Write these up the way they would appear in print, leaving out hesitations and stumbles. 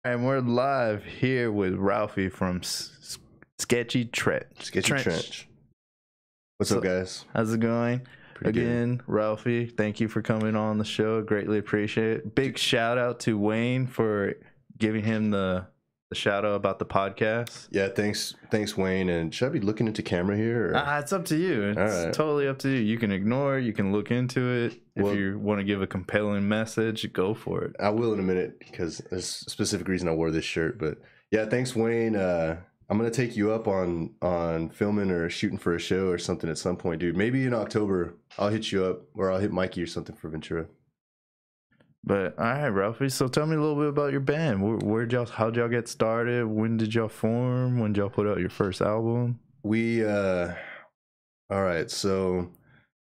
And we're live here with Ralphie from Sketchy Trench. Sketchy Trench. What's up, guys? How's it going? Pretty Again, Ralphie, thank you for coming on the show. Greatly appreciate it. Big shout out to Wayne for giving him the shout out about the podcast. Yeah, thanks, Wayne. And should I be looking into camera here? It's up to you. It's totally up to you. You can ignore, you can look into it. If you want to give a compelling message, go for it. I will in a minute because there's a specific reason I wore this shirt. But yeah, thanks, Wayne. I'm gonna take you up on filming or shooting for a show or something at some point, dude. Maybe in October I'll hit you up, or I'll hit Mikey or something for Ventura. But all right, Ralphie. So tell me a little bit about your band. How'd y'all get started? When did y'all form? When did y'all put out your first album? All right. So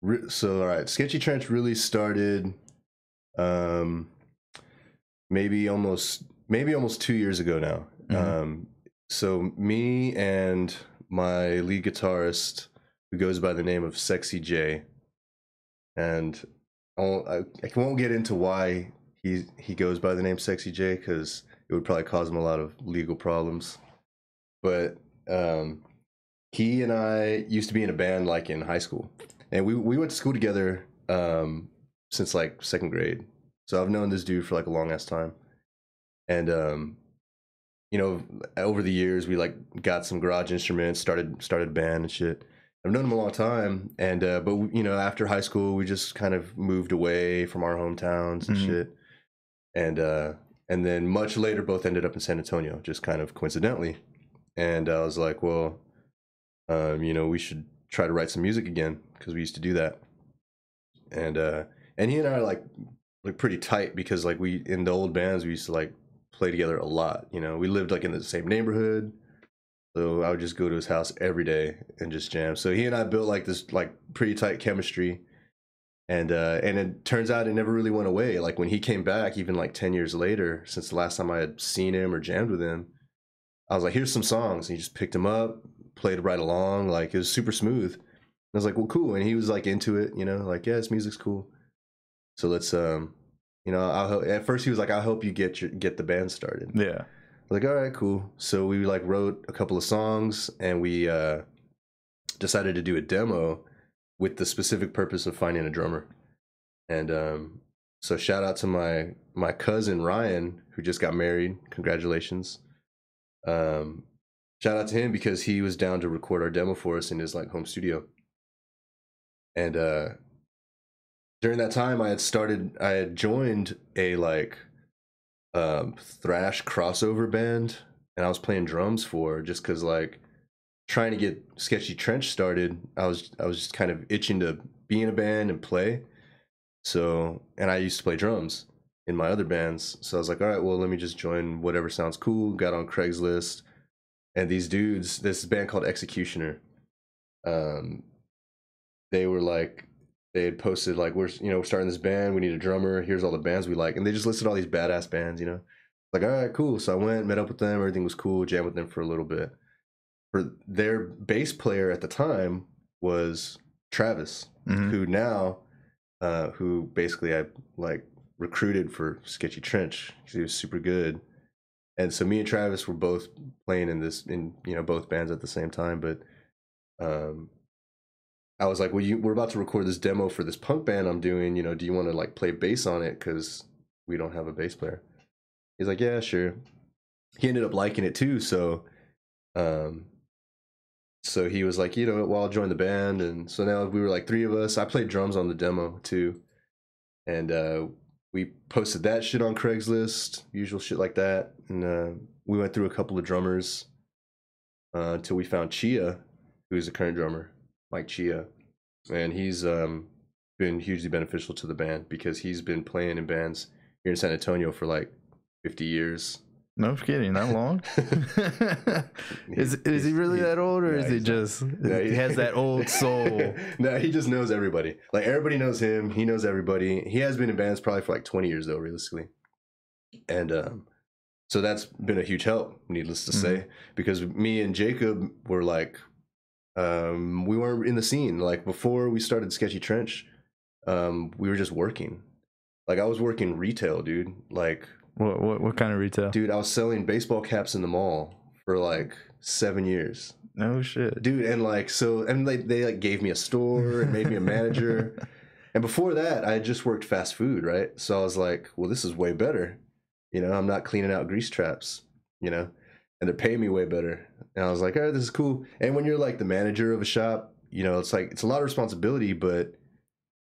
all right. Sketchy Trench really started, maybe almost 2 years ago now. Mm-hmm. So me and my lead guitarist, who goes by the name of Sexy J, and I won't get into why he goes by the name Sexy J because it would probably cause him a lot of legal problems. But he and I used to be in a band like in high school, and we went to school together since like second grade. So I've known this dude for like a long ass time, and you know, over the years we like got some garage instruments, started a band and shit. I've known him a long time, and but you know, after high school, we just kind of moved away from our hometowns and shit, and then much later, both ended up in San Antonio, just kind of coincidentally. And I was like, well, you know, we should try to write some music again because we used to do that. And he and I are like pretty tight because like we in the old bands we used to like play together a lot. You know, we lived like in the same neighborhood. So I would just go to his house every day and just jam. So he and I built like this like pretty tight chemistry, and it turns out it never really went away. Like when he came back, even like 10 years later, since the last time I had seen him or jammed with him, I was like, "Here's some songs." And he just picked them up, played right along. Like it was super smooth. And I was like, "Well, cool." And he was like into it, you know, like, "Yeah, this music's cool. So let's you know, I'll help." At first he was like, "I'll help you get the band started." Yeah. Like, all right, cool. So we like wrote a couple of songs, and we decided to do a demo with the specific purpose of finding a drummer. And so shout out to my cousin Ryan, who just got married. Congratulations. Shout out to him because he was down to record our demo for us in his like home studio. And during that time, I had joined a like thrash crossover band, and I was playing drums for, just because like trying to get Sketchy Trench started. I was just kind of itching to be in a band and play. So, and I used to play drums in my other bands, so I was like, all right, well, let me just join whatever sounds cool. Got on Craigslist, and these dudes, this band called Executioner, they were like, they had posted like, we're starting this band, we need a drummer, here's all the bands we like, and they just listed all these badass bands, you know. Like, all right, cool. So I went, met up with them, everything was cool, jammed with them for a little bit. For their bass player at the time was Travis, who now who basically I like recruited for Sketchy Trench because he was super good. And so me and Travis were both playing in you know, both bands at the same time. But I was like, well, we're about to record this demo for this punk band I'm doing, you know, do you want to like play bass on it, because we don't have a bass player? He's like, yeah, sure. He ended up liking it too, so so he was like, you know, well, I'll join the band. And so now we were like three of us. I played drums on the demo too, and we posted that shit on Craigslist, usual shit like that. And we went through a couple of drummers until we found Chia, who's the current drummer, Mike Chia, and he's been hugely beneficial to the band because he's been playing in bands here in San Antonio for like 50 years. No kidding, that long? Is he really that old, or is he just he has that old soul? No, he just knows everybody. Like everybody knows him. He knows everybody. He has been in bands probably for like 20 years though, realistically. And so that's been a huge help, needless to say, because me and Jacob were like, we weren't in the scene. Like before we started Sketchy Trench, we were just working. Like I was working retail, dude. Like What kind of retail? Dude, I was selling baseball caps in the mall for like 7 years. No shit, dude. And like, so, and they like gave me a store and made me a manager. And before that, I had just worked fast food, right? So I was like, well, this is way better. You know, I'm not cleaning out grease traps, you know, and they're paying me way better. And I was like, all right, this is cool. And when you're like the manager of a shop, you know, it's like, it's a lot of responsibility, but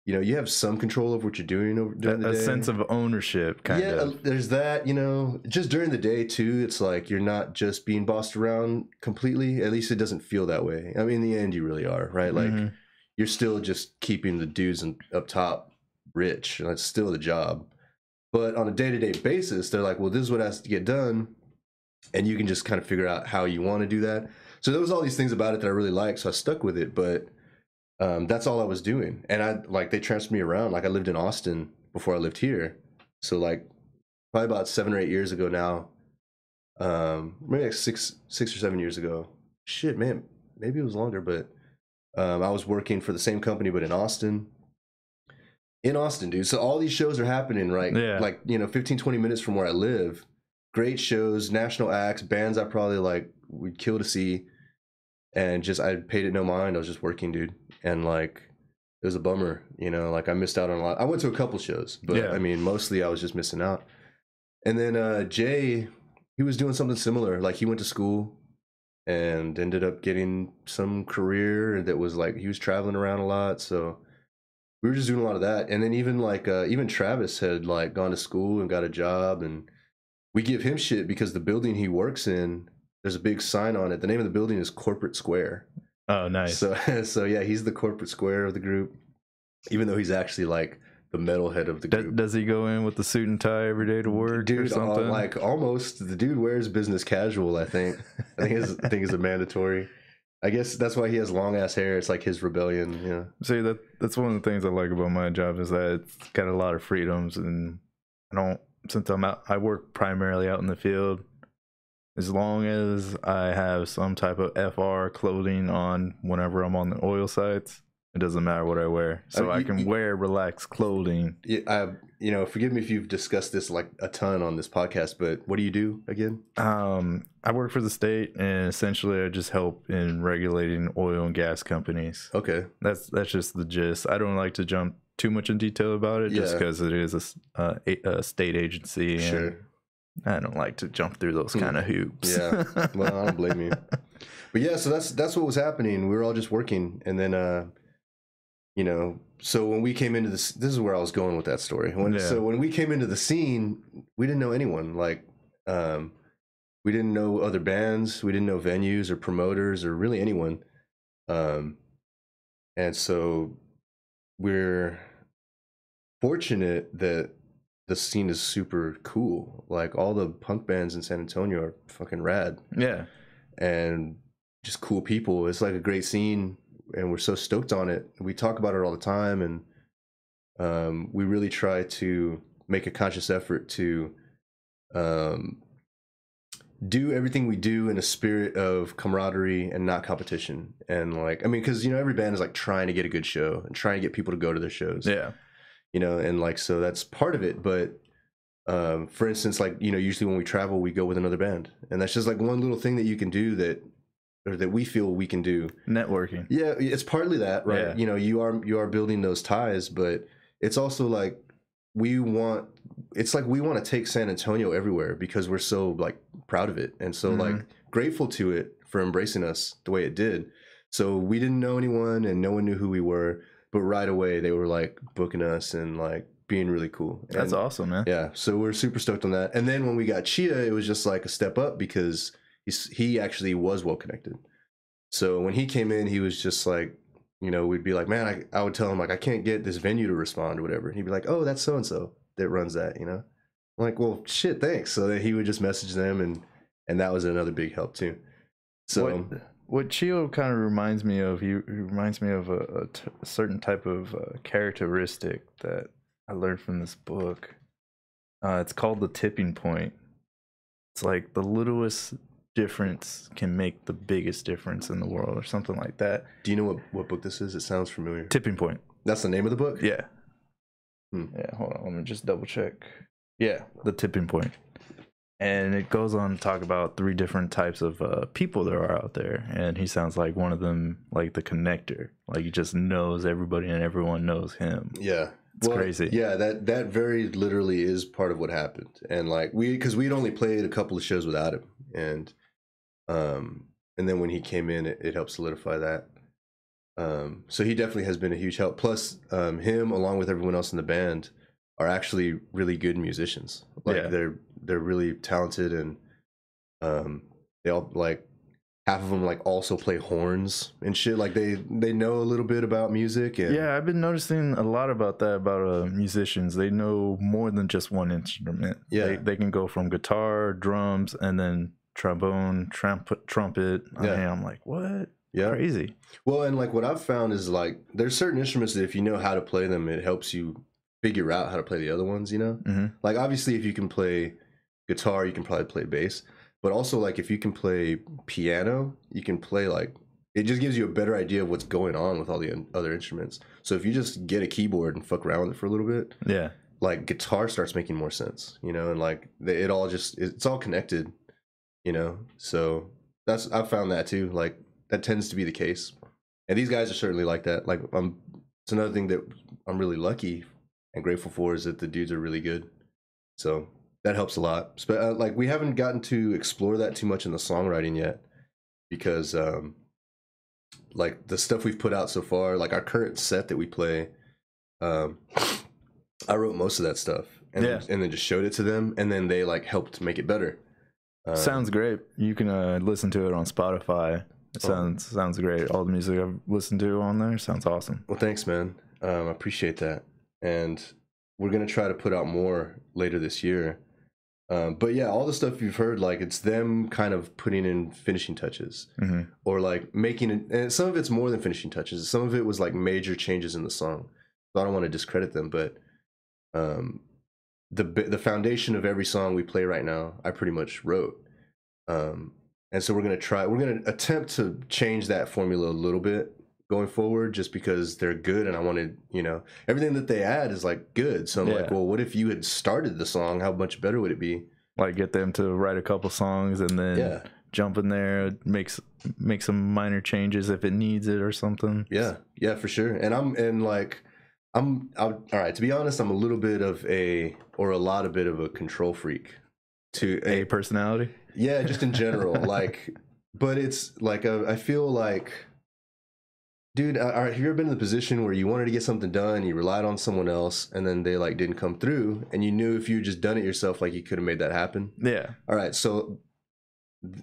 you know, you have some control of what you're doing during the day. A sense of ownership, kind of. Yeah, there's that, you know, just during the day too. It's like you're not just being bossed around completely. At least it doesn't feel that way. I mean, in the end, you really are, right? Like, you're still just keeping the dudes up top rich, and that's still the job. But on a day-to-day basis, they're like, well, this is what has to get done, and you can just kind of figure out how you want to do that. So there was all these things about it that I really liked, so I stuck with it. But that's all I was doing. And they transferred me around. Like, I lived in Austin before I lived here. So like probably about 7 or 8 years ago now, maybe like six or 7 years ago. Shit, man, maybe it was longer, but I was working for the same company, but in Austin. In Austin, dude. So all these shows are happening, right? Yeah. Like, you know, 15, 20 minutes from where I live. Great shows, national acts, bands I probably like would kill to see. And just, I paid it no mind. I was just working, dude. And like, it was a bummer, you know, like I missed out on a lot. I went to a couple shows, but I mean, mostly I was just missing out. And then Jay, he was doing something similar. Like, he went to school and ended up getting some career that was like, he was traveling around a lot. So we were just doing a lot of that. And then even like, even Travis had like gone to school and got a job, and we give him shit because the building he works in, there's a big sign on it. The name of the building is Corporate Square. Oh, nice. So yeah, he's the corporate square of the group, even though he's actually like the metalhead of the group. Does he go in with the suit and tie every day to work, dude, or something? Like almost. The dude wears business casual, I think. I think it's a mandatory. I guess that's why he has long ass hair. It's like his rebellion, you know. See, that's one of the things I like about my job, is that it's got a lot of freedoms, and since I work primarily out in the field. As long as I have some type of FR clothing on whenever I'm on the oil sites, it doesn't matter what I wear. So I can wear relaxed clothing. Yeah, you know, forgive me if you've discussed this like a ton on this podcast, but what do you do again? I work for the state, and essentially I just help in regulating oil and gas companies. Okay. That's just the gist. I don't like to jump too much in detail about it, just because it is a state agency. Sure. And I don't like to jump through those kind of hoops. Yeah, well, I don't blame you. But yeah, so that's what was happening. We were all just working, and then you know, so when we came into this is where I was going with that story. So when we came into the scene, we didn't know anyone. Like, we didn't know other bands, we didn't know venues or promoters or really anyone. And so we're fortunate that the scene is super cool. Like, all the punk bands in San Antonio are fucking rad. Yeah. And just cool people. It's like a great scene, and we're so stoked on it. We talk about it all the time, and we really try to make a conscious effort to do everything we do in a spirit of camaraderie and not competition. And like, I mean, because, you know, every band is like trying to get a good show and trying to get people to go to their shows. Yeah. You know, and like, so that's part of it. But for instance, like, you know, usually when we travel, we go with another band, and that's just like one little thing that you can do that we feel we can do. Networking. Yeah, it's partly that, right? Yeah. You know, you are building those ties, but it's also like we want to take San Antonio everywhere because we're so like proud of it, and so like grateful to it for embracing us the way it did. So we didn't know anyone, and no one knew who we were. But right away, they were like booking us and like being really cool. That's awesome, man. Yeah, so we're super stoked on that. And then when we got Chia, it was just like a step up because he actually was well connected. So when he came in, he was just like, you know, we'd be like, man, I would tell him like, I can't get this venue to respond or whatever. And he'd be like, oh, that's so and so that runs that, you know. I'm like, well, shit, thanks. So then he would just message them, and that was another big help too. So. What Chio kind of reminds me of, he reminds me of a certain type of characteristic that I learned from this book. It's called the tipping point. It's like the littlest difference can make the biggest difference in the world, or something like that. Do you know what book this is? It sounds familiar. Tipping Point. That's the name of the book? Yeah. Yeah, hold on. Let me just double check. Yeah, the tipping point. And it goes on to talk about 3 different types of people there are out there. And he sounds like one of them, like the connector. Like he just knows everybody and everyone knows him. Yeah. It's crazy. Yeah, that very literally is part of what happened. And like because we'd only played a couple of shows without him. And then when he came in, it helped solidify that. So he definitely has been a huge help. Plus, him along with everyone else in the band are actually really good musicians. Like they're really talented, and they all like half of them like also play horns and shit. Like they know a little bit about music. And yeah, I've been noticing a lot about that about musicians. They know more than just one instrument. Yeah, they can go from guitar, drums, and then trombone, trumpet. Yeah, I'm like, what? Yeah, crazy. Well, and like what I've found is like there's certain instruments that if you know how to play them, it helps you figure out how to play the other ones. You know, like obviously if you can play guitar, you can probably play bass. But also, like, if you can play piano, you can play, like, it just gives you a better idea of what's going on with all the other instruments. So if you just get a keyboard and fuck around with it for a little bit, yeah, like, guitar starts making more sense, you know? And, like, it's all connected, you know? So I've found that, too. Like, that tends to be the case. And these guys are certainly like that. Like, it's another thing that I'm really lucky and grateful for is that the dudes are really good. So that helps a lot. But like we haven't gotten to explore that too much in the songwriting yet, because like the stuff we've put out so far, like our current set that we play, I wrote most of that stuff, and then just showed it to them, and then they like helped make it better. Sounds great. You can listen to it on Spotify. It sounds great. All the music I've listened to on there sounds awesome. Well, thanks, man. I appreciate that, and we're gonna try to put out more later this year. But yeah, all the stuff you've heard, like it's them kind of putting in finishing touches, or like making it. And some of it's more than finishing touches. Some of it was like major changes in the song. So I don't want to discredit them, but the foundation of every song we play right now, I pretty much wrote. And so we're gonna attempt to change that formula a little bit going forward, just because they're good, and I wanted, you know, everything that they add is like good. So I'm like, well, what if you had started the song? How much better would it be? Like get them to write a couple songs and then jump in there, make some minor changes if it needs it or something. Yeah, for sure. And I'm all right. To be honest, I'm a little bit of a control freak. To a personality. Yeah, just in general, like, but it's like I feel like. Dude, have you ever been in the position where you wanted to get something done, you relied on someone else, and then they like didn't come through, and you knew if you had just done it yourself, like you could have made that happen? Yeah. All right. So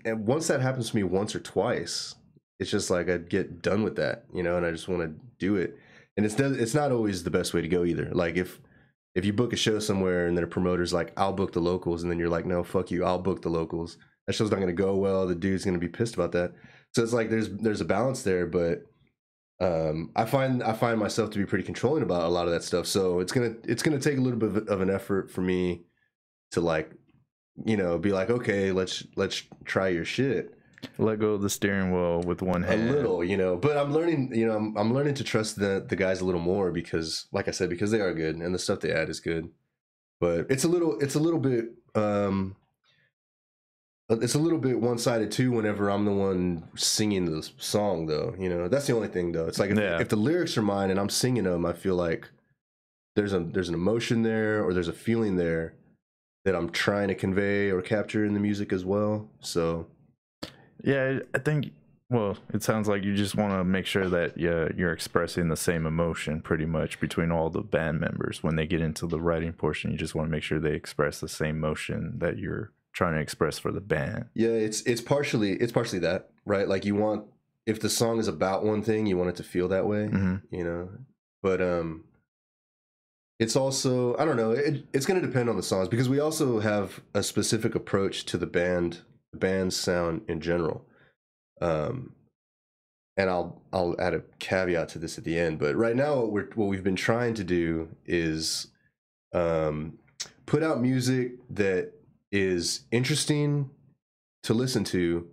once that happens to me once or twice, it's just like I'd get done with that, you know, and I just want to do it. And it's not always the best way to go either. Like if you book a show somewhere and then a promoter's like, I'll book the locals, and then you're like, no, fuck you, I'll book the locals. That show's not going to go well. The dude's going to be pissed about that. So it's like there's a balance there, but I find myself to be pretty controlling about a lot of that stuff. So it's gonna take a little bit of an effort for me to, like, you know, be like, okay, let's try your shit. Let go of the steering wheel with one hand. A little, you know. But I'm learning, you know, I'm learning to trust the guys a little more, because, like I said, because they are good and the stuff they add is good. But it's a little bit one-sided too whenever I'm the one singing the song, though. You know, that's the only thing, though. It's like if the lyrics are mine and I'm singing them, I feel like there's an emotion there, or there's a feeling there that I'm trying to convey or capture in the music as well. So yeah, I think, well, it sounds like you just want to make sure that you're expressing the same emotion pretty much between all the band members. When they get into the writing portion, you just want to make sure they express the same emotion that you're trying to express for the band. Yeah, it's partially that, right? Like, you want, if the song is about one thing, you want it to feel that way, you know. But it's also, I don't know, it's going to depend on the songs, because we also have a specific approach to the band's sound in general. And I'll add a caveat to this at the end, but right now what we've been trying to do is put out music that is interesting to listen to,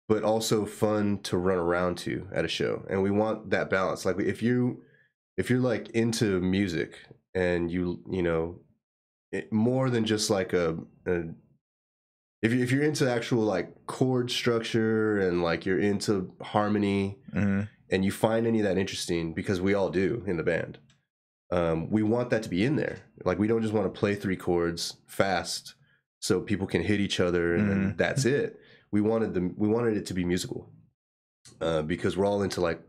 but also fun to run around to at a show. And we want that balance. Like, if you're like into music and you know, more than just like if you're into actual like chord structure and like you're into harmony, and you find any of that interesting, because we all do in the band, we want that to be in there. Like, we don't just want to play 3 chords fast so people can hit each other and then that's it. We wanted it to be musical, because we're all into, like,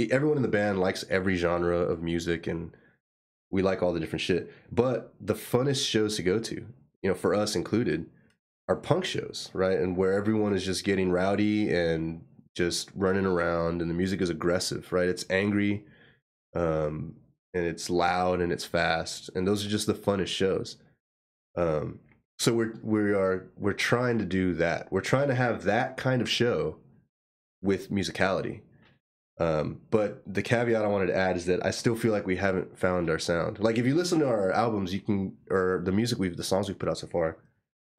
everyone in the band likes every genre of music, and we like all the different shit. But the funnest shows to go to, you know, for us included, are punk shows, right? And where everyone is just getting rowdy and just running around, and the music is aggressive, right? It's angry, and it's loud, and it's fast, and those are just the funnest shows. So we're trying to do that. We're trying to have that kind of show with musicality. But the caveat I wanted to add is that I still feel like we haven't found our sound. Like, if you listen to our albums, or the songs we've put out so far,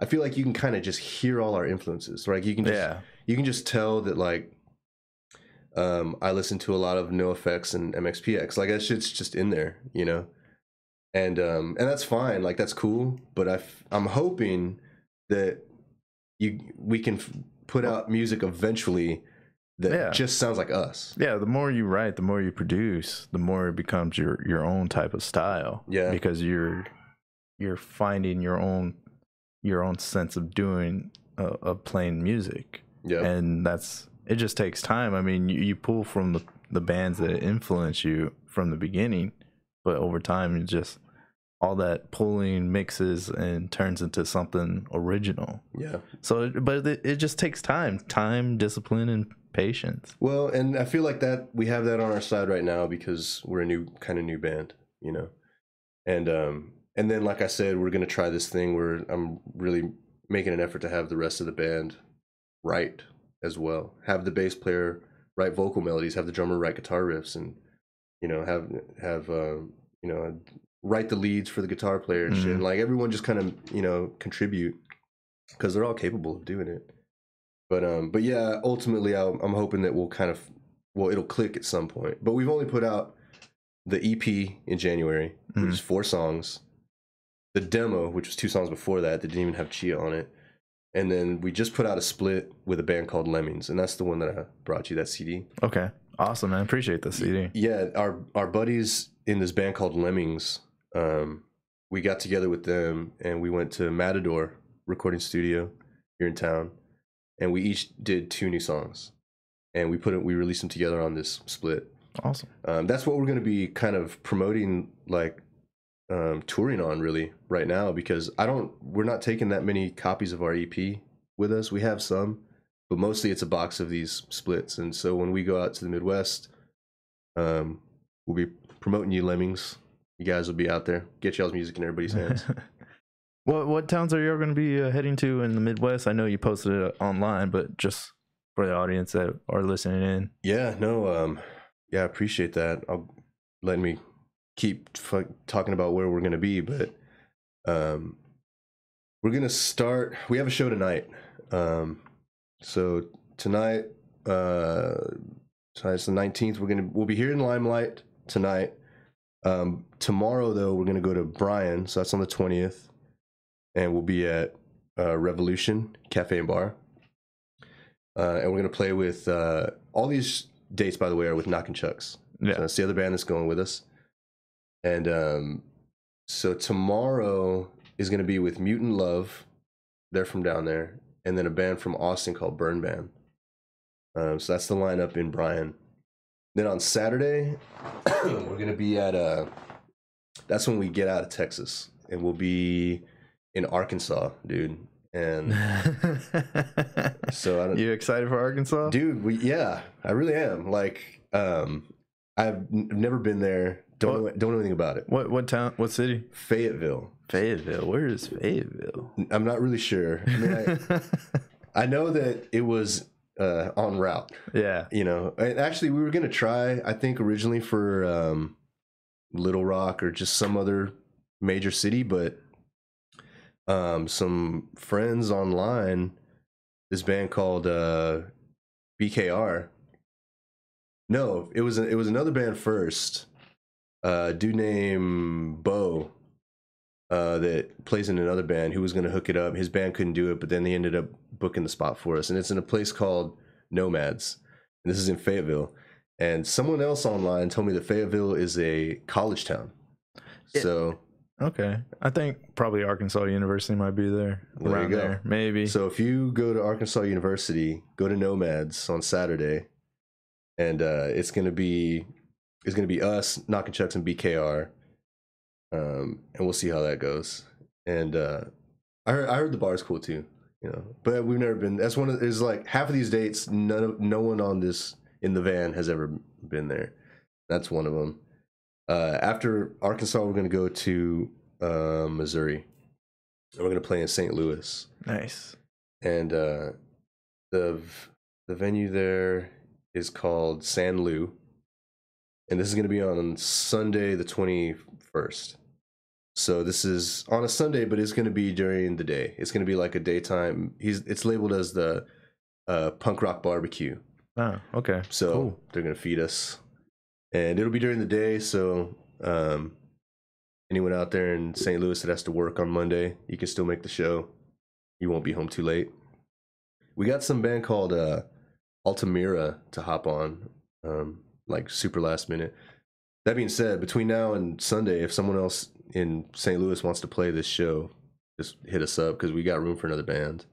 I feel like you can kind of just hear all our influences. Right? You can just tell that, like, I listen to a lot of NoFX and MXPX. Like, that shit's just in there, you know? And that's fine. Like, that's cool. But I'm hoping that we can put out music eventually that just sounds like us. Yeah, the more you write, the more you produce, the more it becomes your own type of style. Yeah. Because you're finding your own sense of doing of playing music. Yeah. And it just takes time. I mean, you pull from the bands that influence you from the beginning, but over time you just all that pulling mixes and turns into something original. Yeah. So but it just takes time, discipline, and patience. Well, and I feel like that we have that on our side right now because we're a new band, you know. And then, like I said, we're gonna try this thing where I'm really making an effort to have the rest of the band write as well. Have the bass player write vocal melodies, have the drummer write guitar riffs, and, you know, have you know, write the leads for the guitar player and shit. And, like, everyone just kind of, you know, contribute, because they're all capable of doing it. But yeah, ultimately, I'm hoping that it'll click at some point. But we've only put out the EP in January, which is 4 songs. The demo, which was 2 songs before that didn't even have Chia on it. And then we just put out a split with a band called Lemmings, and that's the one that I brought you, that CD. Okay, awesome, man. Appreciate the CD. Yeah, our buddies in this band called Lemmings, we got together with them, and we went to Matador recording studio here in town, and we each did 2 new songs, and we released them together on this split. Awesome. That's what we're going to be kind of promoting, like, touring on really right now, because we're not taking that many copies of our EP with us. We have some, but mostly it's a box of these splits. And so when we go out to the Midwest, we'll be promoting you, Lemmings. You guys will be out there. Get y'all's music in everybody's hands. What towns are you going to be heading to in the Midwest? I know you posted it online, but just for the audience that are listening in. Yeah, no, yeah, I appreciate that. Let me keep talking about where we're going to be, but we're going to start. We have a show tonight. So tonight, tonight's the 19th. We'll be here in Limelight tonight. Tomorrow, though, we're going to go to Bryan, so that's on the 20th, and we'll be at Revolution Cafe and Bar. And we're going to play with all these dates, by the way, are with Knock and Chucks. Yeah. So that's the other band that's going with us. And so tomorrow is going to be with Mutant Love. They're from down there. And then a band from Austin called Burn Band. So that's the lineup in Bryan. Then on Saturday, we're going to be at that's when we get out of Texas. And we'll be in Arkansas, dude. And so you excited for Arkansas? Dude, yeah, I really am. Like, I've never been there. Don't know anything about it. What town? What city? Fayetteville. Fayetteville. Where is Fayetteville? I'm not really sure. I mean, I know that it was en route. Yeah. You know, and actually, we were gonna try. I think originally for Little Rock or just some other major city, but some friends online, this band called BKR. No, it was another band first. Dude named Bo. that plays in another band who was going to hook it up. His band couldn't do it, but then they ended up booking the spot for us. And it's in a place called Nomads. And this is in Fayetteville. And someone else online told me that Fayetteville is a college town. So okay, I think probably Arkansas University might be there. Around there, maybe. So if you go to Arkansas University, go to Nomads on Saturday, and it's gonna be us, Knockin' Chucks, and BKR, and we'll see how that goes. And I heard the bar's cool too, you know. But we've never been. That's one of there's like half of these dates. No one on this in the van has ever been there. That's one of them. After Arkansas, we're going to go to Missouri. And we're going to play in St. Louis. Nice. And the venue there is called San Lou. And this is going to be on Sunday the 21st. So this is on a Sunday, but it's going to be during the day. It's going to be like a daytime. It's labeled as the punk rock barbecue. Oh, okay. So cool. They're going to feed us. And it'll be during the day, so anyone out there in St. Louis that has to work on Monday, you can still make the show. You won't be home too late. We got some band called Altamira to hop on, like super last minute. That being said, between now and Sunday, if someone else in St. Louis wants to play this show, just hit us up because we got room for another band.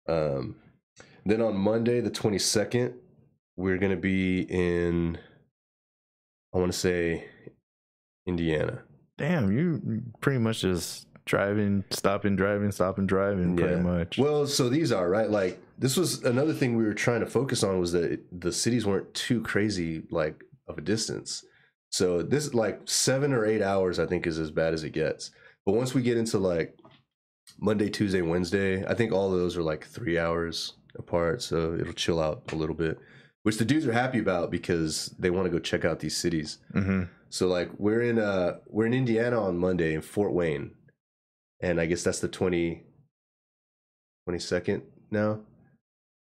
Then on Monday, the 22nd, we're going to be in... I want to say Indiana. Damn, you pretty much just stopping driving, pretty much. Well, so these are, right? Like, this was another thing we were trying to focus on was that the cities weren't too crazy, like, of a distance. So this, like, 7 or 8 hours, I think, is as bad as it gets. But once we get into, like, Monday, Tuesday, Wednesday, I think all of those are, like, 3 hours apart. So it'll chill out a little bit. Which the dudes are happy about because they want to go check out these cities. Mm-hmm. So like we're in Indiana on Monday in Fort Wayne, and I guess that's the 22nd now.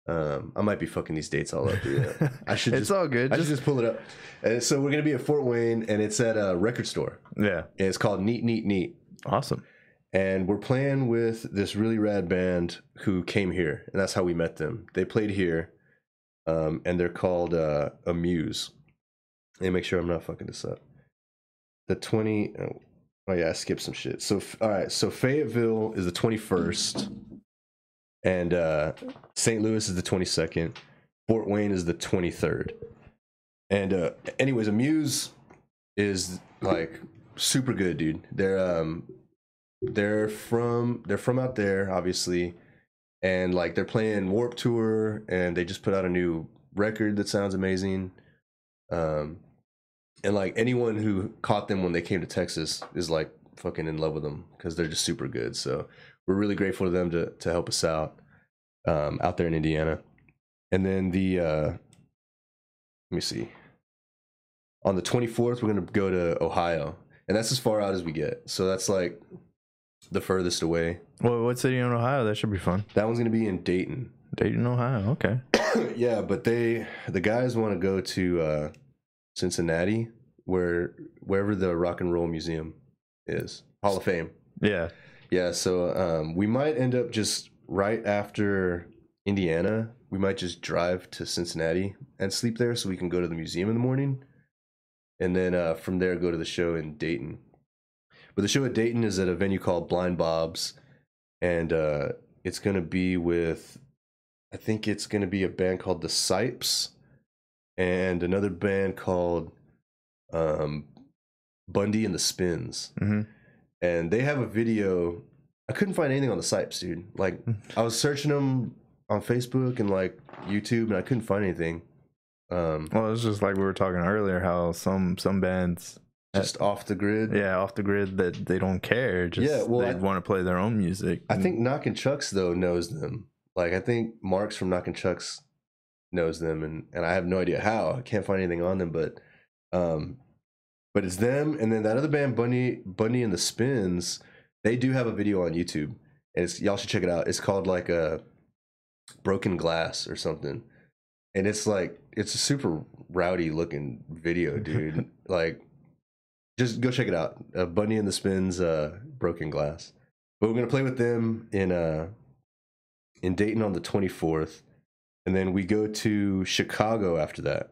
I might be fucking these dates all up. Dude. I should. It's all good. I should just pull it up. And so we're gonna be at Fort Wayne, and it's at a record store. Yeah, and it's called Neat. Awesome. And we're playing with this really rad band who came here, and that's how we met them. They played here. And they're called Amuse. Let me make sure I'm not fucking this up. The 20. Oh yeah, I skipped some shit. So all right, so Fayetteville is the 21st, and St. Louis is the 22nd. Fort Wayne is the 23rd. And anyways, Amuse is like super good, dude. They're from out there, obviously. And like they're playing Warped Tour, and they just put out a new record that sounds amazing. And like anyone who caught them when they came to Texas is like fucking in love with them because they're just super good. So we're really grateful to them to help us out there in Indiana. And then let me see. On the 24th, we're gonna go to Ohio, and that's as far out as we get. So that's like the furthest away. Well, what city in Ohio? That should be fun. That one's gonna be in Dayton. Dayton, Ohio. Okay. Yeah, but the guys want to go to Cincinnati, wherever the Rock and Roll Museum is, Hall of Fame. Yeah. Yeah. So we might end up just right after Indiana. We might just drive to Cincinnati and sleep there, so we can go to the museum in the morning, and then from there go to the show in Dayton. But the show at Dayton is at a venue called Blind Bob's, and it's going to be with, I think it's going to be a band called The Sipes and another band called Bundy and the Spins. Mm-hmm. And they have a video. I couldn't find anything on The Sipes, dude. Like, I was searching them on Facebook and like YouTube, and I couldn't find anything. Well, it's just like we were talking earlier, how some bands just off the grid. Yeah, off the grid, that they don't care. Just, yeah, well, they want to play their own music. I think Knockin' Chucks though knows them. Like, I think Mark's from Knockin' Chucks knows them, and I have no idea how. I can't find anything on them, but it's them, and then that other band, Bundy and the Spins. They do have a video on YouTube, and y'all should check it out. It's called like a Broken Glass or something, and it's a super rowdy looking video, dude. Like, just go check it out. Bunny and the Spins, Broken Glass. But we're gonna play with them in Dayton on the 24th, and then we go to Chicago after that,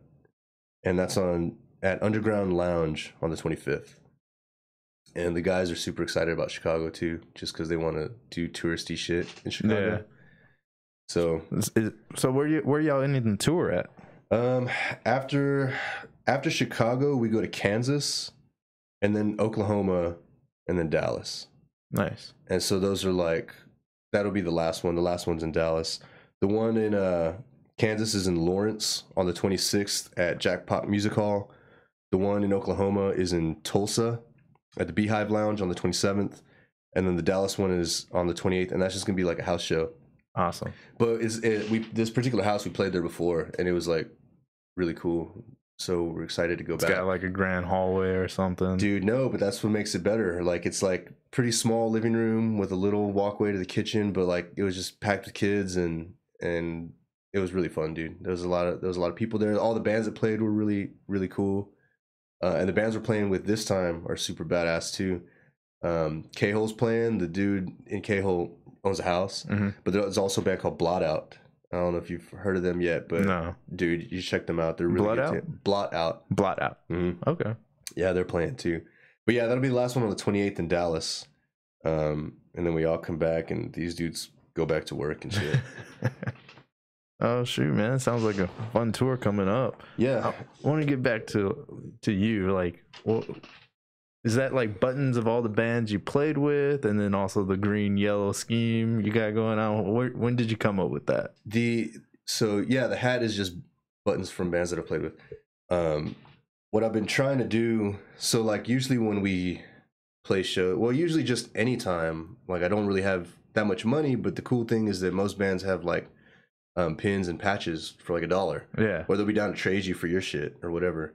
and that's at Underground Lounge on the 25th. And the guys are super excited about Chicago too, just because they want to do touristy shit in Chicago. Yeah. So where y'all ending the tour at? After Chicago, we go to Kansas, and then Oklahoma, and then Dallas. Nice. And so those are like, that'll be the last one. The last one's in Dallas. The one in Kansas is in Lawrence on the 26th at Jackpot Music Hall. The one in Oklahoma is in Tulsa at the Beehive Lounge on the 27th. And then the Dallas one is on the 28th, and that's just gonna be like a house show. Awesome. But this particular house, we played there before, and it was like really cool. So we're excited to go back. It's got like a grand hallway or something. Dude, no, but that's what makes it better. Like, it's like pretty small living room with a little walkway to the kitchen, but like it was just packed with kids, and it was really fun, dude. There was a lot of people there. All the bands that played were really, really cool. And the bands we're playing with this time are super badass too. K-Hole's playing. The dude in K-Hole owns a house, but there's also a band called Blot Out. I don't know if you've heard of them yet, but no, dude, you check them out. They're really good. Blot Out. Blot Out. Okay. Yeah, they're playing too. But yeah, that'll be the last one on the 28th in Dallas. And then we all come back, and these dudes go back to work and shit. Oh shoot, man! It sounds like a fun tour coming up. Yeah, I want to get back to you. Like, well, is that like buttons of all the bands you played with, and then also the green yellow scheme you got going on? When did you come up with that? The hat is just buttons from bands that I played with. What I've been trying to do, so like usually when we play usually just anytime, like I don't really have that much money, but the cool thing is that most bands have like pins and patches for like $1. Yeah. Or they'll be down to trade you for your shit or whatever.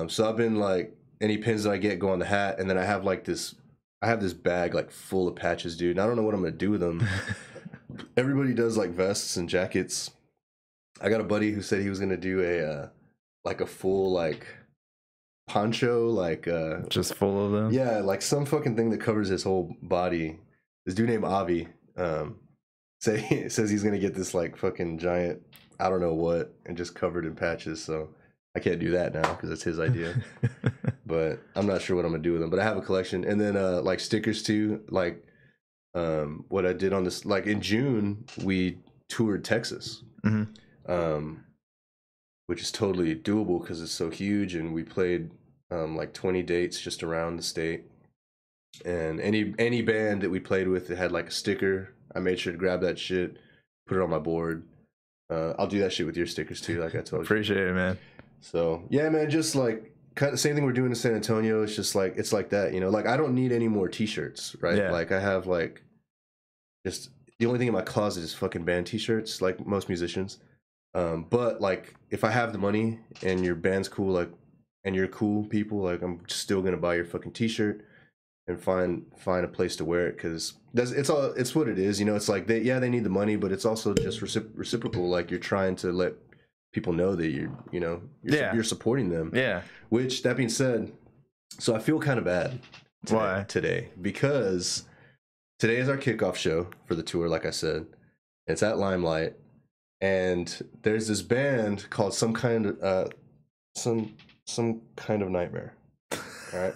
So I've been like, any pins that I get go on the hat, and then I have this bag like full of patches, dude. And I don't know what I'm gonna do with them. Everybody does like vests and jackets. I got a buddy who said he was gonna do a full like poncho, like just full of them. Yeah, like some fucking thing that covers his whole body. This dude named Avi says he's gonna get this like fucking giant, I don't know what, and just covered in patches. So I can't do that now because it's his idea. But I'm not sure what I'm gonna do with them. But I have a collection, and then like stickers too. Like what I did on this, like in June we toured Texas, which is totally doable because it's so huge, and we played like 20 dates just around the state. And any band that we played with that had like a sticker, I made sure to grab that shit, put it on my board. I'll do that shit with your stickers too, like I told you. Appreciate it, man. So yeah, man, just like kind of the same thing we're doing in San Antonio. It's just like it's like that, you know. Like I don't need any more T-shirts, right? Yeah. Like I have like just the only thing in my closet is fucking band T-shirts, like most musicians. But like if I have the money and your band's cool, like, and you're cool people, like I'm still gonna buy your fucking T-shirt and find a place to wear it, because it's what it is, you know. It's like they need the money, but it's also just reciprocal. Like you're trying to let people know that you're supporting them. Yeah. Which, that being said, so I feel kind of bad today because today is our kickoff show for the tour. Like I said, it's at Limelight, and there's this band called some kind of nightmare. All right.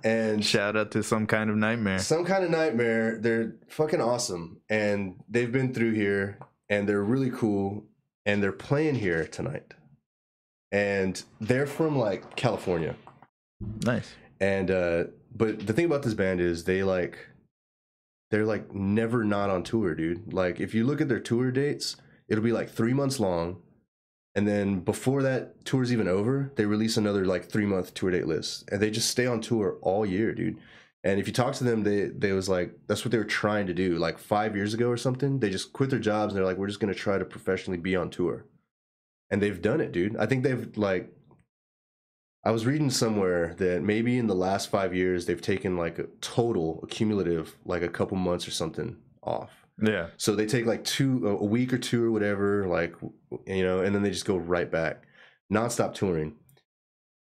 And shout out to Some Kind of Nightmare. Some Kind of Nightmare. They're fucking awesome, and they've been through here, and they're really cool, and they're playing here tonight. And they're from like California. Nice. And but the thing about this band is they're like never not on tour, dude. Like if you look at their tour dates, it'll be like 3 months long. And then before that tour's even over, they release another like 3-month tour date list, and they just stay on tour all year, dude. And if you talk to them, they was like, that's what they were trying to do. Like 5 years ago or something, they just quit their jobs and they're like, we're just gonna try to professionally be on tour, and they've done it, dude. I think they've like, I was reading somewhere that maybe in the last 5 years they've taken like a total cumulative like a couple months or something off. Yeah. So they take like a week or two or whatever, like, you know, and then they just go right back, nonstop touring.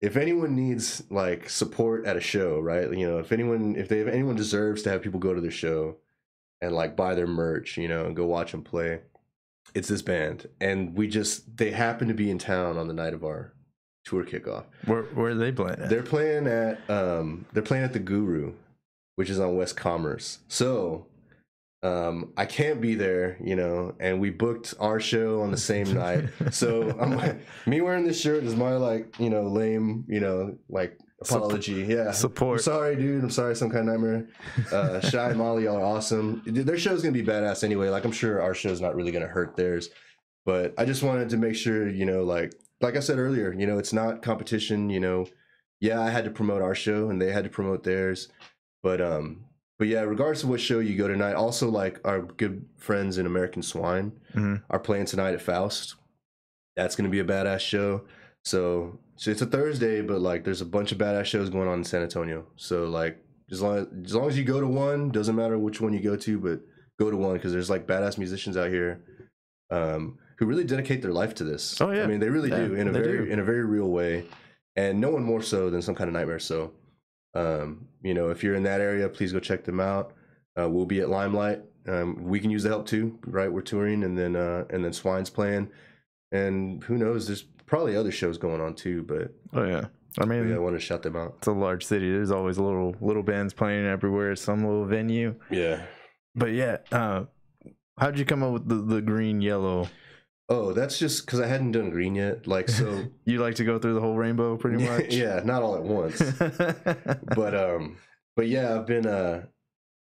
if anyone needs like support at a show, right? You know, if anyone deserves to have people go to their show and like buy their merch, you know, and go watch them play, it's this band. And they happen to be in town on the night of our tour kickoff. Where are they playing at? They're playing at the Guru, which is on West Commerce. So I can't be there, you know, and we booked our show on the same night. So I'm like, me wearing this shirt is my like, you know, lame, you know, like apology. Support. I'm sorry, dude. I'm sorry, some kind of nightmare. Shy and Molly, y'all are awesome. Their show's gonna be badass anyway. Like I'm sure our show's not really gonna hurt theirs. But I just wanted to make sure, you know, like I said earlier, you know, it's not competition, you know. Yeah, I had to promote our show and they had to promote theirs. But yeah, regardless of what show you go tonight, also like our good friends in American Swine are playing tonight at Faust. That's gonna be a badass show. So it's a Thursday, but like there's a bunch of badass shows going on in San Antonio. So like as long as you go to one, doesn't matter which one you go to, but go to one because there's like badass musicians out here who really dedicate their life to this. Oh yeah, I mean they really do in a very real way, and no one more so than Some Kind of Nightmare. So you know, if you're in that area, please go check them out. We'll be at Limelight. We can use the help too, right? We're touring, and then Swine's playing, and who knows? There's probably other shows going on too. But oh yeah, I mean, yeah, I want to shout them out. It's a large city. There's always little bands playing everywhere at some little venue. Yeah, but yeah, how'd you come up with the green yellow? Oh, that's just because I hadn't done green yet. Like, so you like to go through the whole rainbow, pretty much. Yeah, not all at once. but yeah, I've been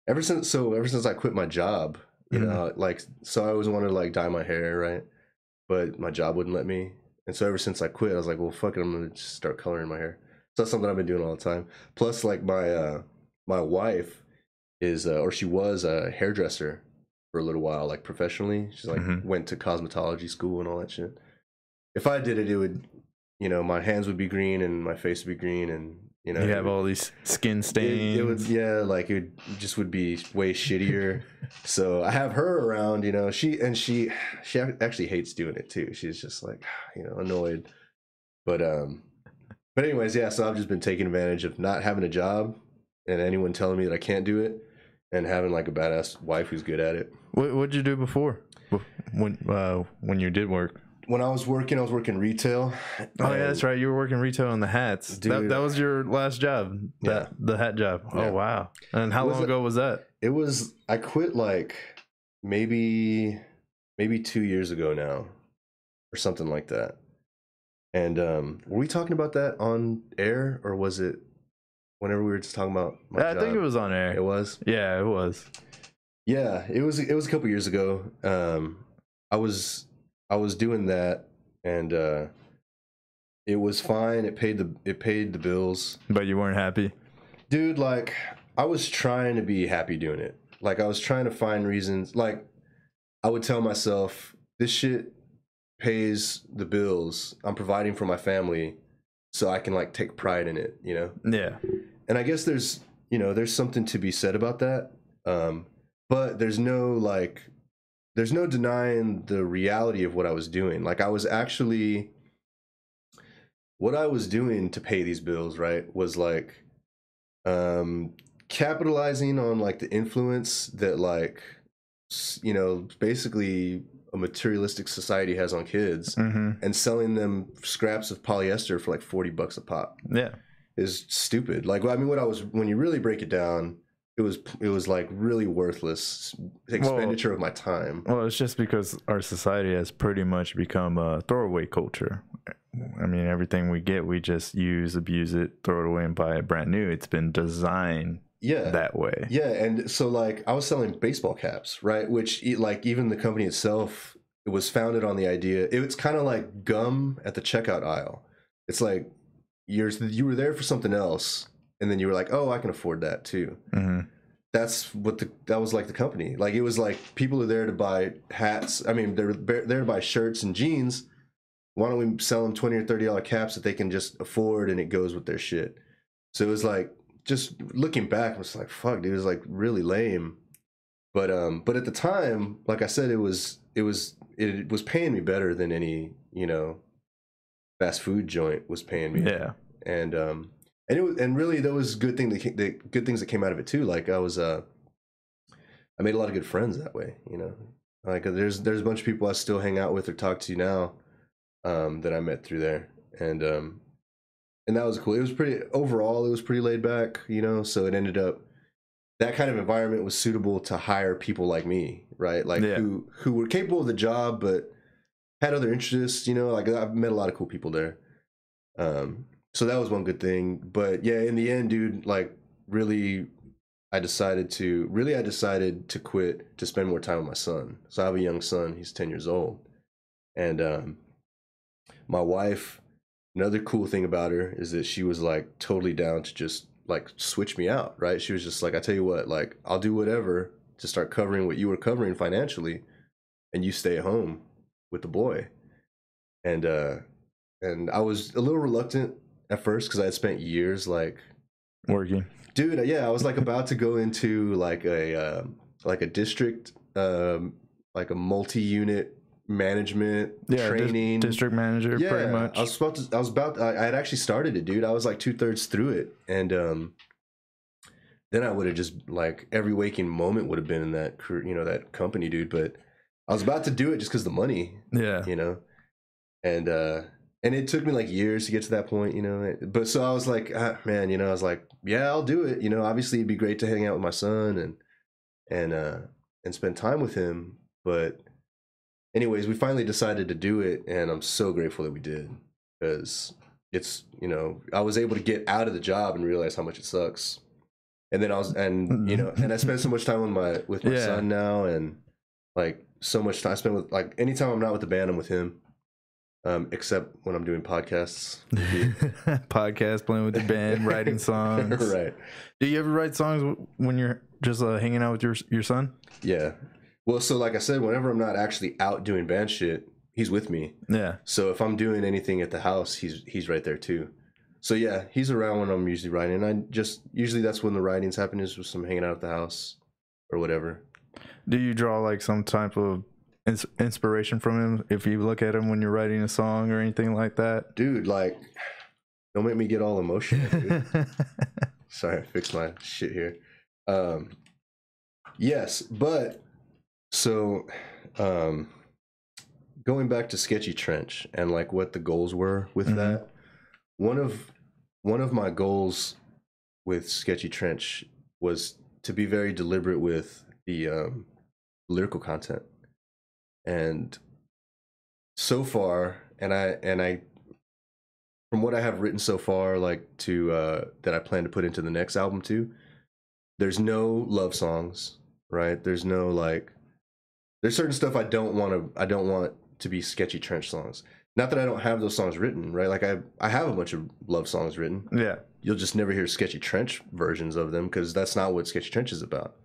ever since I quit my job, you know, like, so I always wanted to like dye my hair, right? But my job wouldn't let me, and so ever since I quit, I was like, well, fuck it, I'm gonna just start coloring my hair. So that's something I've been doing all the time. Plus, like my wife is or she was a hairdresser for a little while, like professionally. She's like went to cosmetology school and all that shit. If I did it, it would, you know, my hands would be green and my face would be green, and you know, you have all these skin stains. It would, yeah, like it just would be way shittier. So I have her around, you know. She actually hates doing it too. She's just like, you know, annoyed. But anyways, yeah. So I've just been taking advantage of not having a job and anyone telling me that I can't do it, and having like a badass wife who's good at it. What'd you do before? When you did work? When I was working retail. Oh yeah, that's right. You were working retail on the hats. Dude, that was your last job. The hat job. Yeah. Oh wow. And how long ago was that? It was. I quit like maybe 2 years ago now, or something like that. And were we talking about that on air, or was it whenever we were just talking about my job? I think it was on air. It was? Yeah, it was. Yeah, it was a couple years ago. I was doing that, and it was fine. It paid the bills. But you weren't happy? Dude, like I was trying to be happy doing it. Like I was trying to find reasons. Like I would tell myself, this shit pays the bills. I'm providing for my family, so I can like take pride in it, you know? Yeah. And I guess there's something to be said about that. But there's no denying the reality of what I was doing. Like what I was doing to pay these bills, right, was like capitalizing on like the influence that like, you know, basically a materialistic society has on kids, and selling them scraps of polyester for like $40 a pop. Yeah. Is stupid. Like, I mean, when you really break it down, it was like really worthless expenditure of my time. Well, it's just because our society has pretty much become a throwaway culture. I mean, everything we get, we just use, abuse it, throw it away, and buy it brand new. It's been designed that way. Yeah, and so like I was selling baseball caps, right? Which like even the company itself, it was founded on the idea. It's kind of like gum at the checkout aisle. It's like you were there for something else, and then you were like, oh, I can afford that too. That was like the company. Like it was like people are there to buy hats. I mean, they're there to buy shirts and jeans. Why don't we sell them $20 or $30 caps that they can just afford, and it goes with their shit? So it was like, just looking back, I was like, fuck, dude, it was like really lame. But at the time, like I said, it was paying me better than any, you know, fast food joint was paying me. Yeah. and it was, and really there was good things that came out of it too. Like I made a lot of good friends that way, you know. Like there's a bunch of people I still hang out with or talk to now, that I met through there, and that was cool. It was overall it was pretty laid back, you know. So it ended up, that kind of environment was suitable to hire people like me, right? Like who were capable of the job but had other interests, you know. Like I've met a lot of cool people there. So that was one good thing. But yeah, in the end, dude, like really I decided to quit to spend more time with my son. So I have a young son, he's 10 years old. And my wife, another cool thing about her is that she was like totally down to just like switch me out, right? She was just like, I tell you what, like I'll do whatever to start covering what you were covering financially, and you stay at home with the boy. And I was a little reluctant at first because I had spent years like working. Dude, yeah, I was like about to go into like a district, like a multi-unit management training, district manager, pretty much. I had actually started it, dude. I was like 2/3 through it, and then I would have just like every waking moment would have been in that, you know, that company, dude. But I was about to do it just because the money, you know, and it took me like years to get to that point, you know. But so I was like, man, you know, I was like, yeah, I'll do it. You know, obviously it'd be great to hang out with my son and spend time with him. But anyways, we finally decided to do it, and I'm so grateful that we did, because it's, you know, I was able to get out of the job and realize how much it sucks. And then you know, and I spend so much time with my son now, and like so much time I spend with, like, anytime I'm not with the band, I'm with him. Except when I'm doing podcasts. Podcast, playing with the band, writing songs. Right. Do you ever write songs when you're just hanging out with your son? Yeah. Well, so like I said, whenever I'm not actually out doing band shit, he's with me. Yeah. So if I'm doing anything at the house, he's right there too. So yeah, he's around when I'm usually writing. And usually that's when the writing's happening, is with some hanging out at the house or whatever. Do you draw like some type of inspiration from him if you look at him when you're writing a song or anything like that? Dude, like, don't make me get all emotional, dude. Sorry, I fixed my shit here. Yes, but so going back to Sketchy Trench and like what the goals were with that, one of my goals with Sketchy Trench was to be very deliberate with the lyrical content. And so far, and I from what I have written so far, like to that I plan to put into the next album too, there's no love songs, right? There's no like, there's certain stuff I don't want to be Sketchy Trench songs. Not that I don't have those songs written, right? Like I have a bunch of love songs written. Yeah. You'll just never hear Sketchy Trench versions of them, because that's not what Sketchy Trench is about.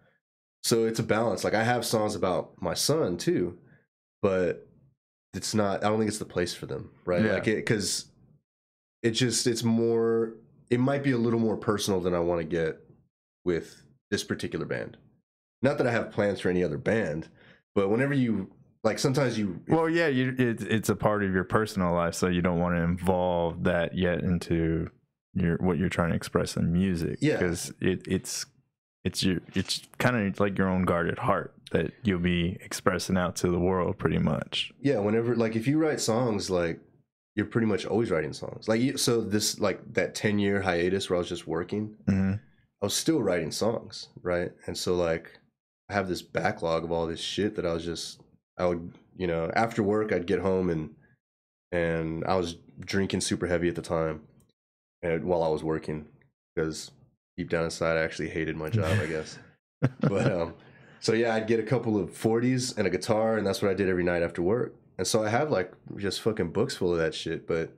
So it's a balance. Like I have songs about my son too, but it's not, I don't think it's the place for them, right? Yeah. Like because it's more, it might be a little more personal than I want to get with this particular band. Not that I have plans for any other band, but whenever you, like, sometimes you, well, yeah, it's a part of your personal life, so you don't want to involve that yet into what you're trying to express in music. Yeah, because it's kind of like your own guarded heart that you'll be expressing out to the world, pretty much. Yeah, whenever, like, if you write songs, like, you're pretty much always writing songs. Like, so this, like, that 10-year hiatus where I was just working, I was still writing songs, right? And so, like, I have this backlog of all this shit that I would, you know, after work I'd get home and I was drinking super heavy at the time, and while I was working, because deep down inside I actually hated my job, I guess. But so yeah, I'd get a couple of 40s and a guitar, and that's what I did every night after work. And so I have like just fucking books full of that shit, but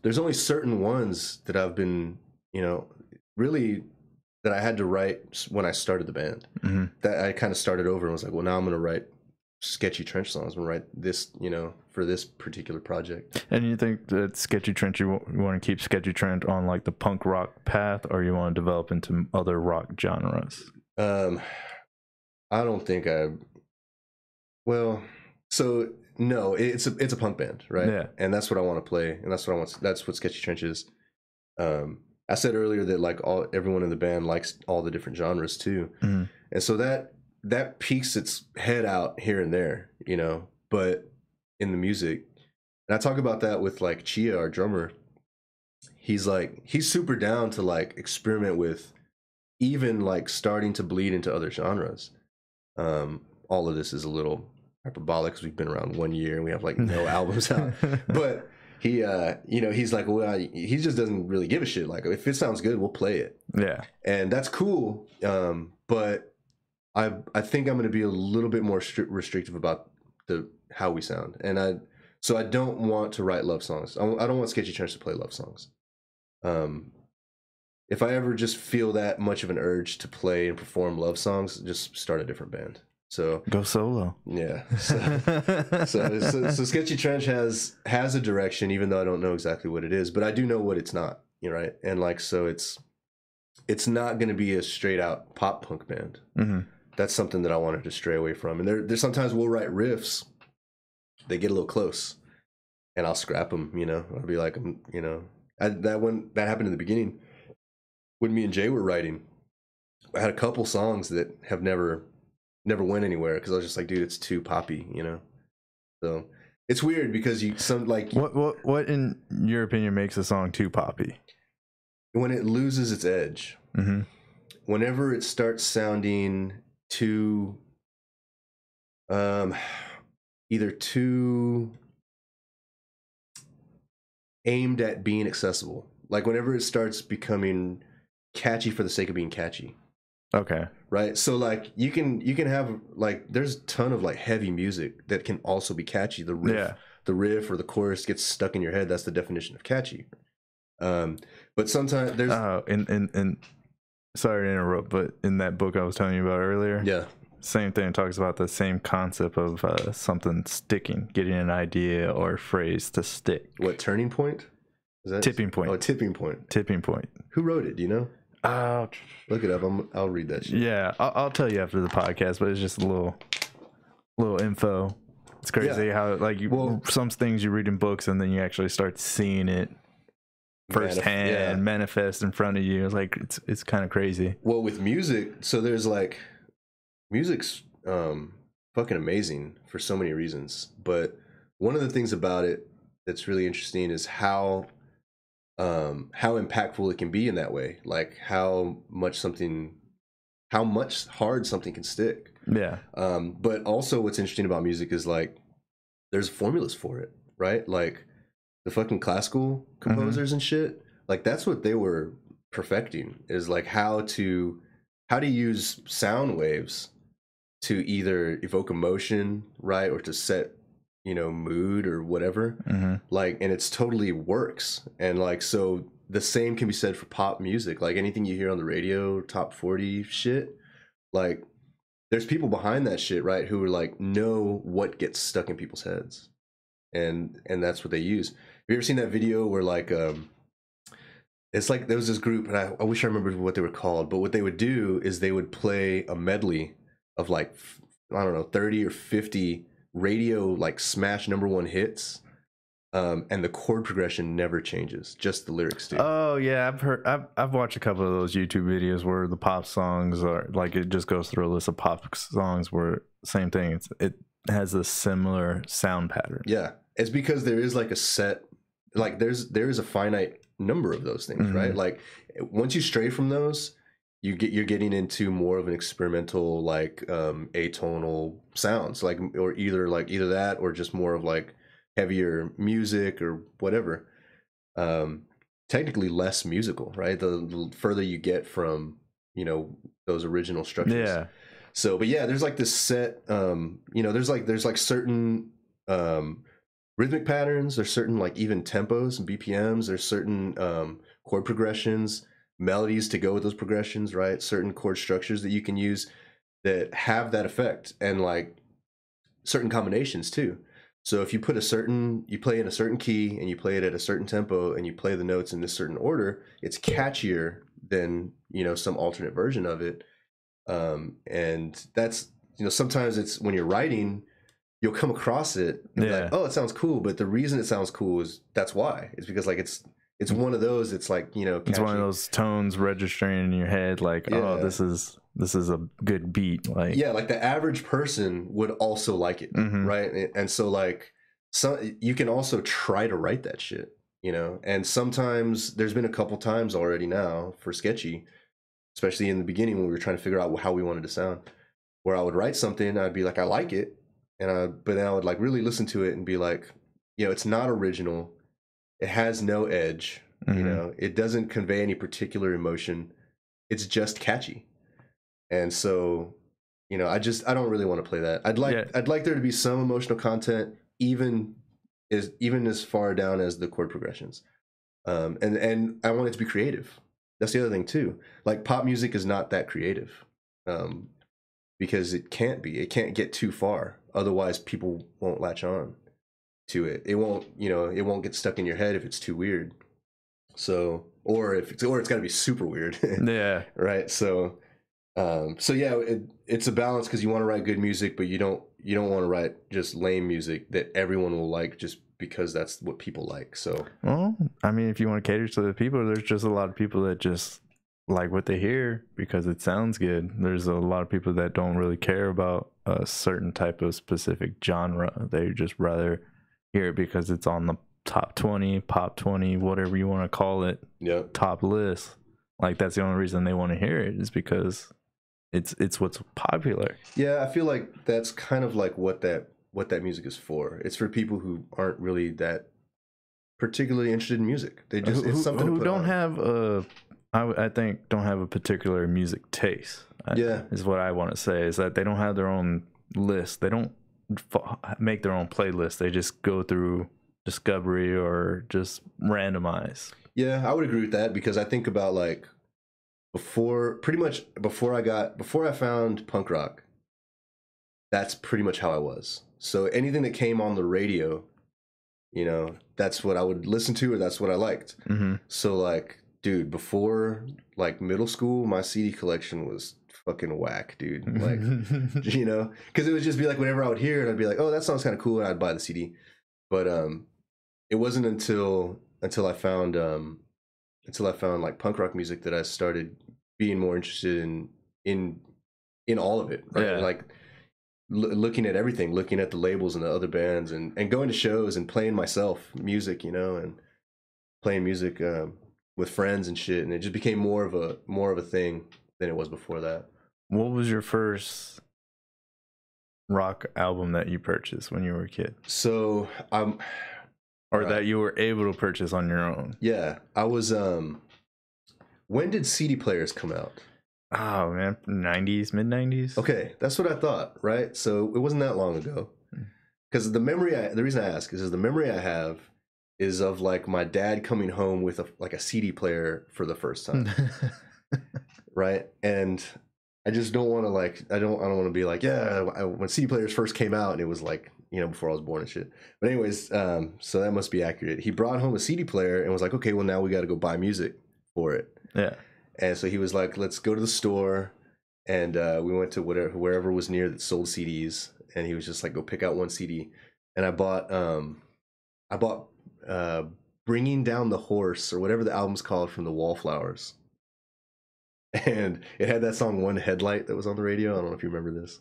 there's only certain ones that I've been, you know, really, that I had to write when I started the band. That I kind of started over and was like, well, now I'm going to write Sketchy Trench songs. I'm going to write this, you know, for this particular project. And you think that Sketchy Trench, you want to keep Sketchy Trench on like the punk rock path, or you want to develop into other rock genres? I don't think so no, it's a punk band, right? Yeah. And that's what I want to play, and that's what Sketchy Trench is. I said earlier that like everyone in the band likes all the different genres too, Mm-hmm. and so that peeks its head out here and there, you know. But in the music, and I talk about that with like Chia, our drummer. He's super down to like experiment with even like starting to bleed into other genres. All of this is a little hyperbolic because we've been around 1 year and we have like no albums out. But he, you know, he's like, well, he just doesn't really give a shit. Like, if it sounds good, we'll play it. Yeah, and that's cool. But I think I'm going to be a little bit more restrictive about how we sound, and I don't want to write love songs. I don't want Sketchy Trench to play love songs. If I ever just feel that much of an urge to play and perform love songs, just start a different band. So go solo. Yeah. So Sketchy Trench has a direction, even though I don't know exactly what it is, but I do know what it's not. You know, right? And like, so it's not going to be a straight out pop punk band. Mm-hmm. That's something that I wanted to stray away from. And there's sometimes we'll write riffs, they get a little close, and I'll scrap them. You know, I'll be like, you know, that happened in the beginning when me and Jay were writing. I had a couple songs that have never went anywhere because I was just like, dude, it's too poppy, you know. So it's weird because what in your opinion makes a song too poppy? When it loses its edge. Mm-hmm. Whenever it starts sounding too either too aimed at being accessible, like whenever it starts becoming catchy for the sake of being catchy. Okay. Right. So like you can have like, there's a ton of like heavy music that can also be catchy. The riff or the chorus gets stuck in your head. That's the definition of catchy. But sometimes there's in sorry to interrupt, but in that book I was telling you about earlier, yeah, same thing. It talks about the same concept of something sticking, getting an idea or phrase to stick. What, Turning Point? Is that Tipping Point? Oh, Tipping Point. Tipping Point. Who wrote it? Do you know? Look it up. I'll read that shit. Yeah, I'll tell you after the podcast, but it's just a little info. It's crazy how like some things you read in books and then you actually start seeing it firsthand manifest in front of you. It's like it's kind of crazy. Well, with music, so there's like music's fucking amazing for so many reasons, but one of the things about it that's really interesting is how impactful it can be in that way. Like how much hard something can stick. Yeah. But also what's interesting about music is like there's formulas for it, right? Like the fucking classical composers and shit, like that's what they were perfecting, is like how to use sound waves to either evoke emotion, right, or to set, you know, mood or whatever. Like, and it's totally works. And like, so the same can be said for pop music. Like anything you hear on the radio, top 40 shit, like there's people behind that shit, right, who are like know what gets stuck in people's heads, and that's what they use. Have you ever seen that video where like it's like there was this group, and I wish I remembered what they were called, but what they would do is they would play a medley of like, I don't know, 30 or 50 radio like smash #1 hits, and the chord progression never changes, just the lyrics do. Oh yeah, I've watched a couple of those YouTube videos where the pop songs are like, it just goes through a list of pop songs where same thing, it has a similar sound pattern. Yeah, it's because there is like a set, like there is a finite number of those things, right? Like once you stray from those, you're getting into more of an experimental, like atonal sounds, like, or either that or just more of like heavier music or whatever. Technically less musical, right? The further you get from, you know, those original structures. Yeah. So, but yeah, there's like this set, you know, there's like certain rhythmic patterns, there's certain like even tempos and BPMs, there's certain chord progressions, melodies to go with those progressions, right? Certain chord structures that you can use that have that effect, and like certain combinations too. So if you you play in a certain key and you play it at a certain tempo and you play the notes in this certain order, it's catchier than, you know, some alternate version of it. And that's, you know, sometimes it's when you're writing, you'll come across it and be like, oh, it sounds cool. But the reason it sounds cool is that's why. It's because like it's it's one of those. It's like, you know, catchy. It's one of those tones registering in your head, like, oh, this is a good beat. Like, yeah, like the average person would also like it, right? And so like, you can also try to write that shit, you know. And sometimes there's been a couple times already now for Sketchy, especially in the beginning when we were trying to figure out how we wanted to sound, where I would write something, I'd be like, I like it, but then I would like really listen to it and be like, you know, it's not original. It has no edge, you know, it doesn't convey any particular emotion. It's just catchy. And so, you know, I don't really want to play that. I'd like there to be some emotional content, even as far down as the chord progressions. And I want it to be creative. That's the other thing too. Like pop music is not that creative. Because it can't be. It can't get too far. Otherwise people won't latch on to it. It won't, you know, it won't get stuck in your head if it's too weird. So, or it's got to be super weird. Yeah. Right. So yeah, it's a balance, because you want to write good music, but you don't want to write just lame music that everyone will like just because that's what people like. So, well, I mean, if you want to cater to the people, there's just a lot of people that just like what they hear because it sounds good. There's a lot of people that don't really care about a certain type of specific genre. They just rather hear it because it's on the top 20, pop 20, whatever you want to call it, top list. Like that's the only reason they want to hear it, is because it's what's popular. Yeah, I feel like that's kind of like what that music is for. It's for people who aren't really that particularly interested in music. They just it's something who to put don't on. have a I think don't have a particular music taste. Is what I want to say, is that they don't have their own list. They don't make their own playlist. They just go through discovery or just randomize. Yeah, I would agree with that, because I think about like before I found punk rock, that's pretty much how I was. So anything that came on the radio, you know, that's what I would listen to, or that's what I liked. So like, dude, before like middle school, my CD collection was fucking whack, dude. Like, you know, because it would just be like whenever I would hear it, I'd be like, oh, that sounds kind of cool, and I'd buy the CD. But it wasn't until I found like punk rock music that I started being more interested in all of it, right? Yeah. Like looking at everything, looking at the labels and the other bands, and going to shows and playing myself music, you know, and playing music with friends and shit, and it just became more of a thing than it was before that. What was your first rock album that you purchased when you were a kid? So or that you were able to purchase on your own? Yeah, I was when did CD players come out? Oh man, 90s, mid 90s. Okay, that's what I thought, right? So it wasn't that long ago. Because the reason I ask is the memory I have is of like my dad coming home with a CD player for the first time. Right? And I just don't want to I don't want to be like, yeah, when CD players first came out, and it was like, you know, before I was born and shit. But anyways, so that must be accurate. He brought home a CD player and was like, okay, well now we got to go buy music for it. Yeah. And so he was like, let's go to the store, and we went to wherever was near that sold CDs, and he was just like, go pick out one CD, and I bought Bringing Down the Horse, or whatever the album's called, from the Wallflowers. And it had that song One Headlight that was on the radio. I don't know if you remember this.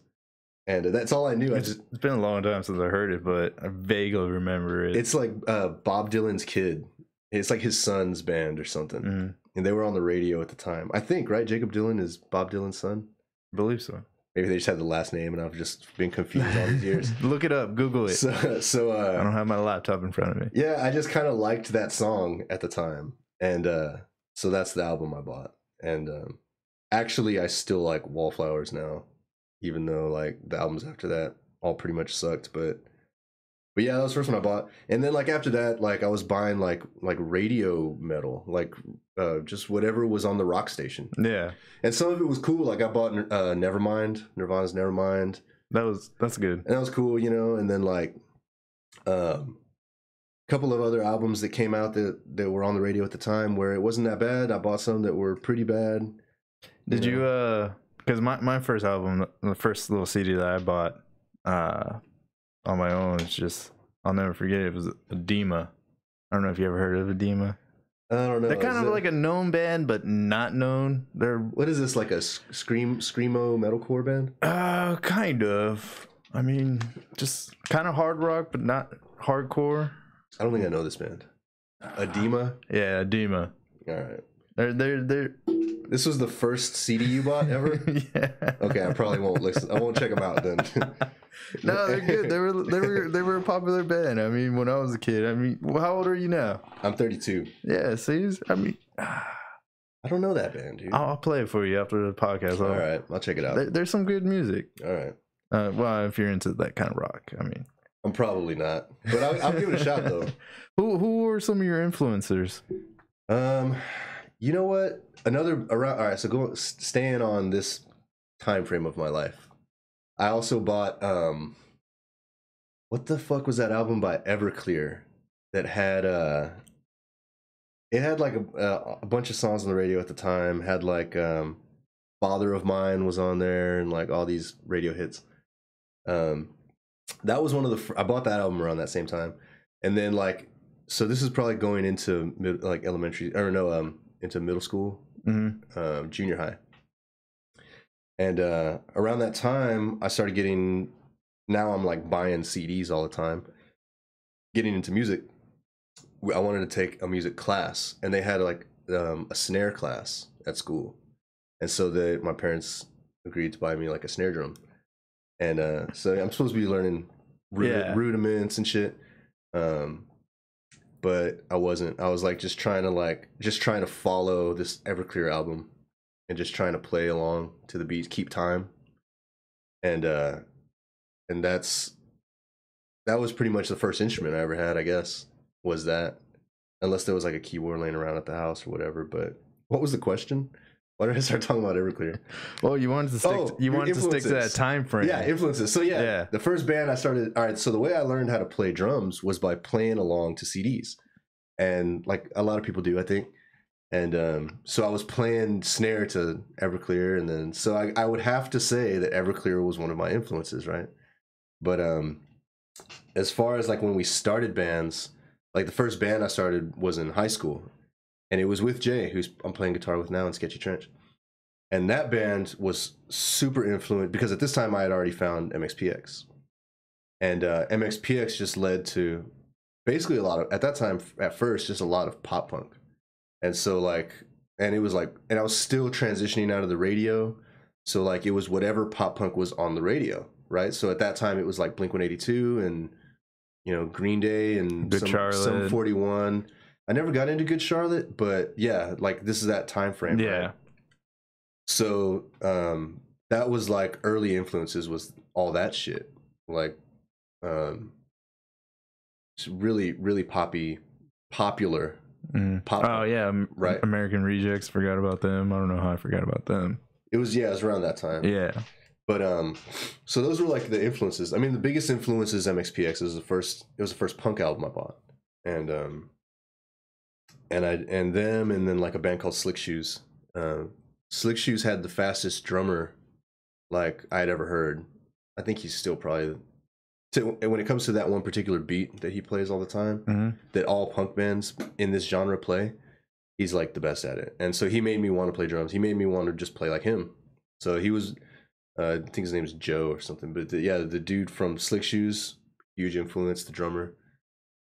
And that's all I knew. It's been a long time since I heard it, but I vaguely remember it. It's like Bob Dylan's kid. It's like his son's band or something. And they were on the radio at the time. I think, right? Jacob Dylan is Bob Dylan's son? I believe so. Maybe they just had the last name, and I've just been confused all these years. Look it up. Google it. So I don't have my laptop in front of me. Yeah, I just kind of liked that song at the time. And so that's the album I bought. And actually, I still like Wallflowers now, even though like the albums after that all pretty much sucked. But yeah, that was the first one I bought. And then like after that, like I was buying like radio metal, like just whatever was on the rock station. Yeah. And some of it was cool. Like I bought Nevermind, Nirvana's Nevermind. That's good. And that was cool, you know. And then like a couple of other albums that came out that were on the radio at the time where it wasn't that bad. I bought some that were pretty bad. Did you because my first album, the first little CD that I bought on my own, it's just, I'll never forget it. It was Edema. I don't know if you ever heard of Edema. I don't know. They're kind of like a known band, but not known. They're what is this, like a screamo metalcore band? Kind of. I mean, just kind of hard rock, but not hardcore. I don't think I know this band. Edema? Yeah, Edema. All right. They're. This was the first CD you bought ever? Yeah. Okay, I probably won't listen. I won't check them out then. No, they're good. They were a popular band. I mean, when I was a kid. I mean, well, how old are you now? I'm 32. Yeah, see, I mean, I don't know that band, dude. I'll play it for you after the podcast. All right, I'll check it out. There's some good music. All right. Well, if you're into that kind of rock, I mean, I'm probably not, but I'll give it a shot though. Who are some of your influencers? You know what? All right. So staying on this time frame of my life, I also bought what the fuck was that album by Everclear that had it had like a bunch of songs on the radio at the time. Had like Father of Mine was on there and like all these radio hits. That was one of the I bought that album around that same time, and then like so this is probably going into like elementary or no into middle school, junior high, and around that time I started getting. Now I'm like buying CDs all the time, getting into music. I wanted to take a music class, and they had like a snare class at school, and so my parents agreed to buy me like a snare drum, and so I'm supposed to be learning rudiments and shit, but I wasn't. I was like just trying to follow this Everclear album, and just trying to play along to the beats, keep time, and that was pretty much the first instrument I ever had, I guess. Was that, unless there was like a keyboard laying around at the house or whatever. But what was the question? Why did I start talking about Everclear? Well, you wanted to stick to that time frame. Yeah, influences. So yeah, the first band I started. All right, so the way I learned how to play drums was by playing along to CDs, and like a lot of people do, I think. And so I was playing snare to Everclear, and then so I would have to say that Everclear was one of my influences, right? But as far as like when we started bands. Like the first band I started was in high school, and it was with Jay, who's I'm playing guitar with now in Sketchy Trench. And that band was super influenced because at this time I had already found MXPX. And MXPX just led to basically a lot of, at that time, at first, just a lot of pop punk. And so like, and it was like, and I was still transitioning out of the radio. So like it was whatever pop punk was on the radio, right? So at that time it was like Blink-182 and you know, Green Day and some 41. I never got into Good Charlotte, but yeah, like this is that time frame. Yeah. Right? So that was like early influences was all that shit. Like it's really, really popular. Pop oh yeah, right. American Rejects, forgot about them. I don't know how I forgot about them. It was around that time. Yeah. But so those were like the influences. I mean, the biggest influence is MXPX. It was the first punk album I bought, and them, and then like a band called Slick Shoes. Slick Shoes had the fastest drummer like I had ever heard. I think he's still probably when it comes to that one particular beat that he plays all the time, that all punk bands in this genre play. He's like the best at it, and so he made me want to play drums. He made me want to just play like him. So he was. I think his name is Joe or something, but the dude from Slick Shoes, huge influence, the drummer,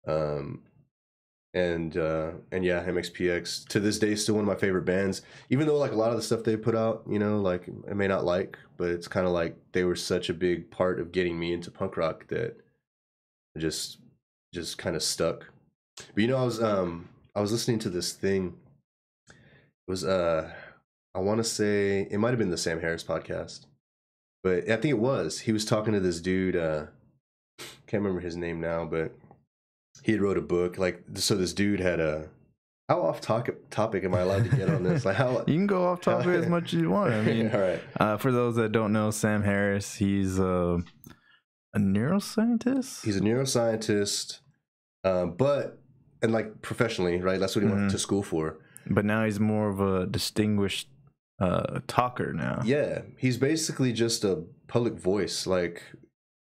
and yeah, MXPX to this day still one of my favorite bands. Even though like a lot of the stuff they put out, you know, like I may not like, but it's kind of like they were such a big part of getting me into punk rock that I just kind of stuck. But you know, I was listening to this thing. It was I want to say it might have been the Sam Harris podcast. But I think it was. He was talking to this dude. Can't remember his name now, but he had wrote a book. Like, so this dude had a. How off topic am I allowed to get on this? Like, how you can go off topic as much as you want. I mean, all right. For those that don't know, Sam Harris, he's a neuroscientist. He's a neuroscientist, but like professionally, right? That's what he went to school for. But now he's more of a distinguished. Talker now. Yeah, he's basically just a public voice. Like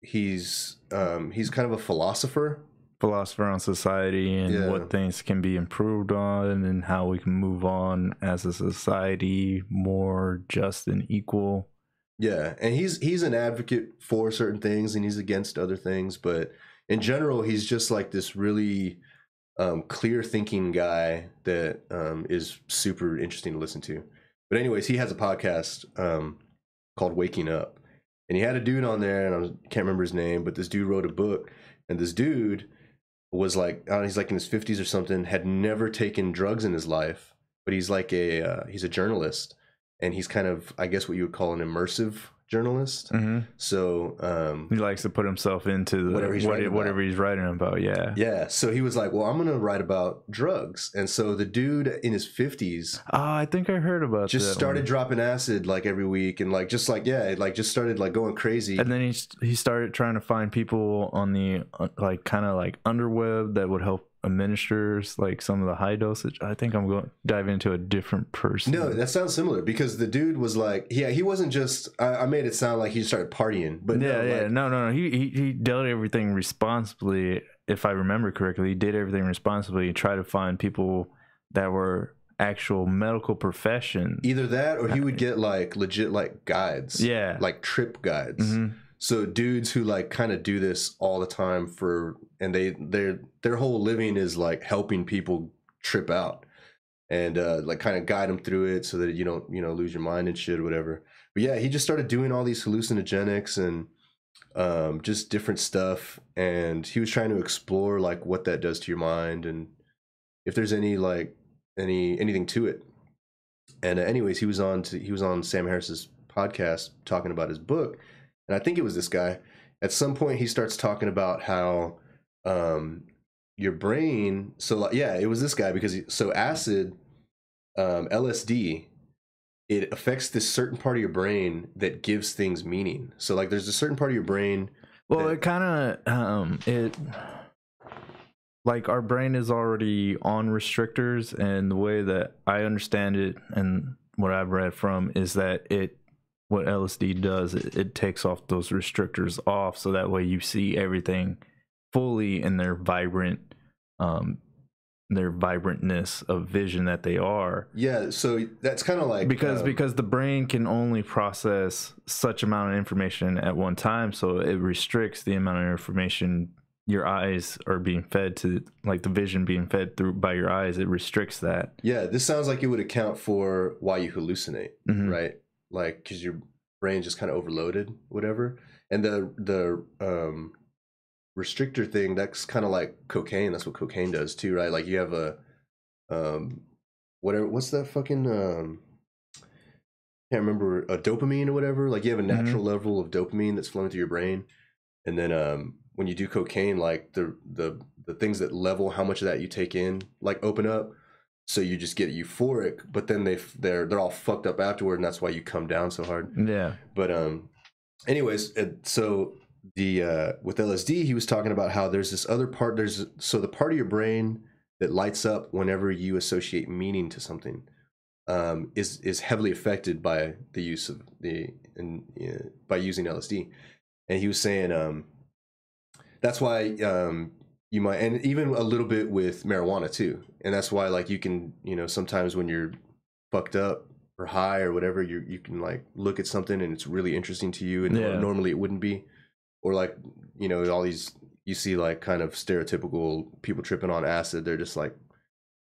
he's kind of a philosopher, philosopher on society and what things can be improved on and how we can move on as a society more just and equal. Yeah, and he's an advocate for certain things and he's against other things, but in general, he's just like this really clear thinking guy that is super interesting to listen to. But anyways, he has a podcast called Waking Up, and he had a dude on there, and I can't remember his name, but this dude wrote a book, and this dude was like, I don't know, he's like in his 50s or something, had never taken drugs in his life, but he's like he's a journalist, and he's kind of, I guess, what you would call an immersive journalist. So he likes to put himself into whatever he's writing about. Yeah. So he was like, well, I'm gonna write about drugs. And so the dude in his 50s, I think I heard about just started dropping acid like every week, and like just started like going crazy. And then he started trying to find people on the like kind of like underweb that would help administers like some of the high dosage. I think I'm going to dive into a different person. No, that sounds similar, because the dude was like, he wasn't just, I made it sound like he started partying, but no, he dealt everything responsibly. If I remember correctly, he did everything responsibly. He tried to find people that were actual medical profession. Either that, or he would get like legit like guides, like trip guides. So dudes who like kind of do this all the time and their whole living is like helping people trip out and like kind of guide them through it so that you don't, lose your mind and shit or whatever. But yeah, he just started doing all these hallucinogenics and just different stuff, and he was trying to explore like what that does to your mind and if there's anything to it. And anyways, he was on Sam Harris's podcast talking about his book. And I think it was this guy. At some point, he starts talking about how your brain. So yeah, it was this guy, because acid, LSD, it affects this certain part of your brain that gives things meaning. So like, there's a certain part of your brain. Well, it kind of like our brain is already on restrictors, and the way that I understand it and what I've read from is that what LSD does, it takes off those restrictors off, so that way you see everything fully in their vibrantness of vision that they are. Yeah, so that's kind of like because the brain can only process such amount of information at one time, so it restricts the amount of information your eyes are being fed to, like the vision being fed through by your eyes. It restricts that. Yeah, this sounds like it would account for why you hallucinate, right? Like, because your brain just kind of overloaded, whatever. And the restrictor thing, that's kind of like cocaine. That's what cocaine does too, right? Like you have a what's that fucking can't remember, a dopamine or whatever. Like you have a natural level of dopamine that's flowing through your brain, and then when you do cocaine, like the things that level how much of that you take in like open up. So you just get euphoric, but then they're all fucked up afterward, and that's why you come down so hard. Yeah. But anyways, so the with LSD, he was talking about how there's this other part. So the part of your brain that lights up whenever you associate meaning to something is heavily affected by the use of by using LSD. And he was saying that's why you might, and even a little bit with marijuana too. And that's why, like, you can, sometimes when you're fucked up or high or whatever, you can like look at something and it's really interesting to you, and normally it wouldn't be. Or like, all these, you see like kind of stereotypical people tripping on acid. They're just like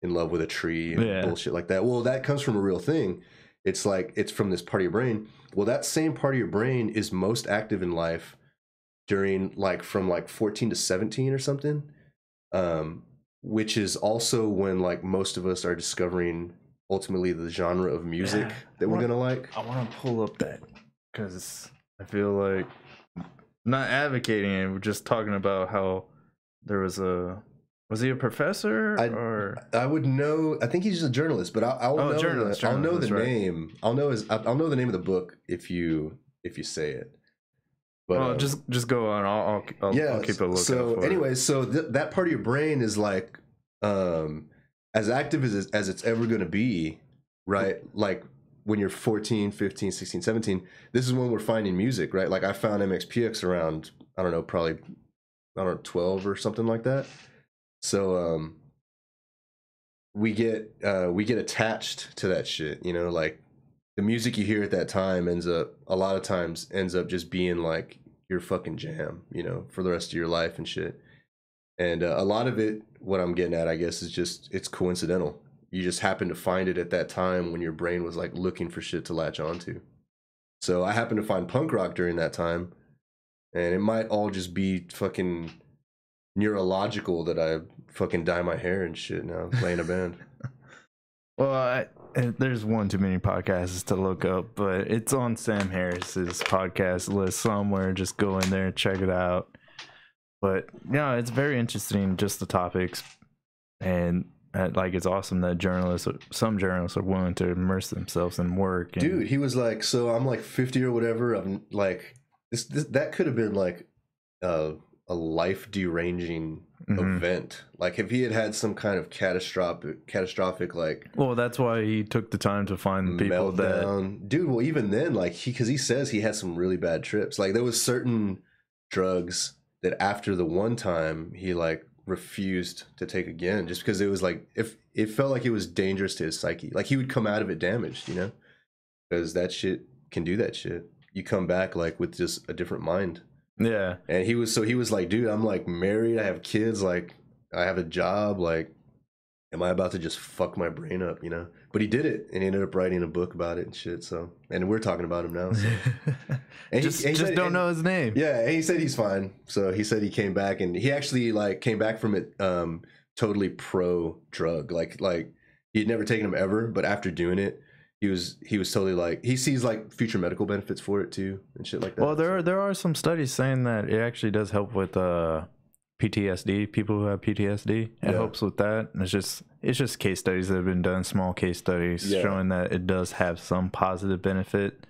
in love with a tree and bullshit like that. Well, that comes from a real thing. It's like, it's from this part of your brain. Well, that same part of your brain is most active in life during like from like 14 to 17 or something. Which is also when like most of us are discovering ultimately the genre of music that we're gonna like. I want to pull up that because I feel like I'm not advocating it. We're just talking about how there was he a professor or I would know. I think he's just a journalist, but I'll know the name. I'll know the name of the book if you say it. But just go on. I'll keep a look. So anyways, so that part of your brain is like as active as it's ever going to be, right? Like when you're 14, 15, 16, 17, this is when we're finding music, right? Like I found MXPX around, I don't know, probably I don't know, 12 or something like that. So we get attached to that shit, you know, like the music you hear at that time a lot of times ends up just being like your fucking jam, you know, for the rest of your life and shit. And a lot of it, what I'm getting at, I guess, is just it's coincidental. You just happen to find it at that time when your brain was like looking for shit to latch onto. So I happened to find punk rock during that time, and it might all just be fucking neurological that I fucking dye my hair and shit now playing a band. Well, there's one too many podcasts to look up, but it's on Sam Harris's podcast list somewhere. Just go in there and check it out. But yeah, it's very interesting, just the topics, and like it's awesome that some journalists are willing to immerse themselves in work. And, dude, he was like, so I'm like 50 or whatever. I'm like, this that could have been like a life deranging event. Like if he had some kind of catastrophic like. Well, that's why he took the time to find the people meltdown. Dude, well, even then, like because he says he had some really bad trips. Like there was certain drugs that after the one time he like refused to take again, just because it was like if it felt like it was dangerous to his psyche. Like he would come out of it damaged, you know, because that shit can do that shit. You come back like with just a different mind. Yeah. And he was like, dude, I'm like married, I have kids, like I have a job, like am I about to just fuck my brain up, you know? But he did it, and he ended up writing a book about it and shit. So, and we're talking about him now. So. And just don't know his name. Yeah, and he said he's fine. So he said he came back, and he actually like came back from it totally pro drug. Like he'd never taken them ever, but after doing it, he was totally like he sees like future medical benefits for it too and shit like that. Well, there are some studies saying that it actually does help with PTSD, people who have PTSD. It helps with that. And it's just case studies that have been done, small case studies showing that it does have some positive benefit.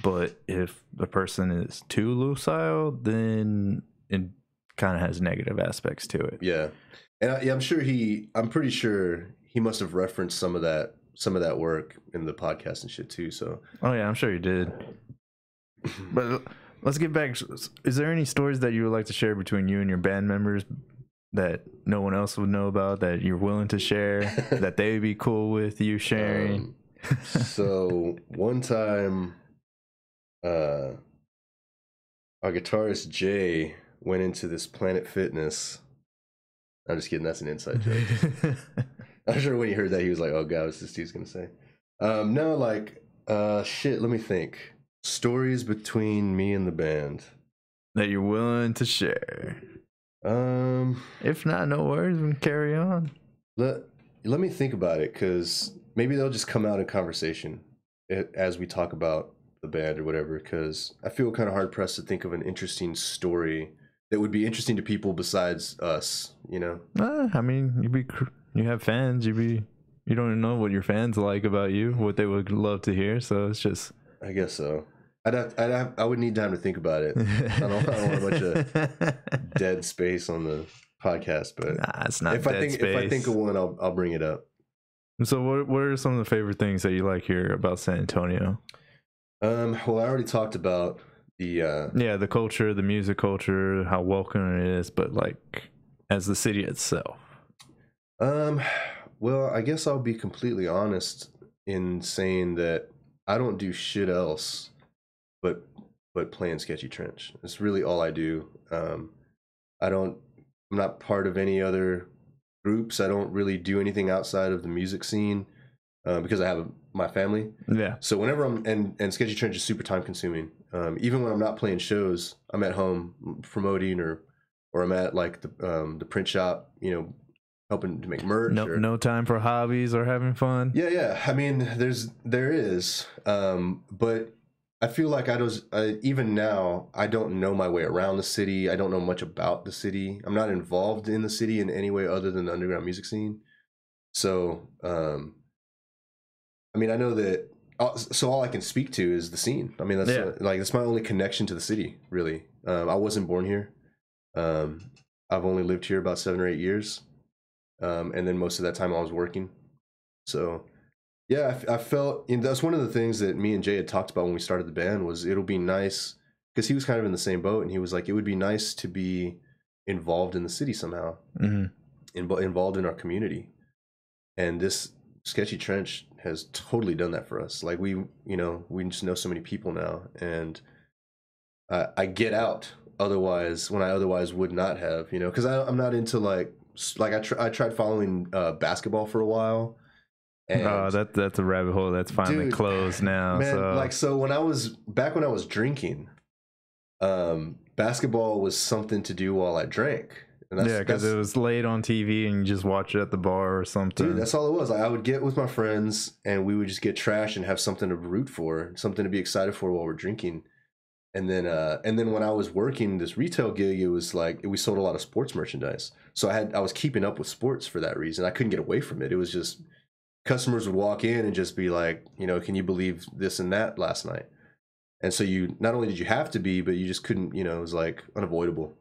But if the person is too lucile, then it kind of has negative aspects to it. Yeah, and I'm pretty sure he must have referenced some of that work in the podcast and shit too. So. Oh yeah, I'm sure he did. But. Let's get back. Is there any stories that you would like to share between you and your band members that no one else would know about, that you're willing to share, that they would be cool with you sharing? So one time, our guitarist Jay went into this Planet Fitness. I'm just kidding. That's an inside joke. I'm sure when he heard that, he was like, oh God, what's this dude's going to say? No, like, shit, let me think. Stories between me and the band that you're willing to share. If not, no worries, we can carry on. Let me think about it, because maybe they'll just come out in conversation as we talk about the band or whatever, because I feel kind of hard pressed to think of an interesting story that would be interesting to people besides us, you know? I mean, you have fans, you don't even know what your fans like about you, what they would love to hear, so it's just... I guess so. I would need time to think about it. I don't want a bunch of dead space on the podcast, but nah, it's not. If I think of one, I'll bring it up. So, what are some of the favorite things that you like here about San Antonio? Well, I already talked about the culture, the music culture, how welcoming it is, but like as the city itself. Well, I guess I'll be completely honest in saying that I don't do shit else but playing Sketchy Trench. It's really all I do. I'm not part of any other groups. I don't really do anything outside of the music scene because I have my family. Yeah. So whenever and Sketchy Trench is super time consuming. Even when I'm not playing shows, I'm at home promoting or I'm at like the print shop, you know, helping to make merch. No time for hobbies or having fun. Yeah. I mean, there is, but I feel like even now, I don't know my way around the city. I don't know much about the city. I'm not involved in the city in any way other than the underground music scene. So, I mean, I know that. So all I can speak to is the scene. I mean, that's my only connection to the city, really. I wasn't born here. I've only lived here about 7 or 8 years, and then most of that time I was working. So. Yeah, I felt that's one of the things that me and Jay had talked about when we started the band was it'll be nice because he was kind of in the same boat and he was like, it would be nice to be involved in the city somehow, involved in our community. And this Sketchy Trench has totally done that for us. Like we just know so many people now, and I get out otherwise when I otherwise would not have, because I'm not into like I tried following basketball for a while. And that's a rabbit hole that's finally closed now. Man, so when I was drinking, basketball was something to do while I drank. And because it was late on TV and you just watch it at the bar or something. Dude, that's all it was. Like, I would get with my friends and we would just get trashed and have something to root for, something to be excited for while we're drinking. And then when I was working this retail gig, it was like we sold a lot of sports merchandise. So I was keeping up with sports for that reason. I couldn't get away from it. It was just customers would walk in and just be like, can you believe this and that last night? And so you not only did you have to be, but you just couldn't, it was like unavoidable.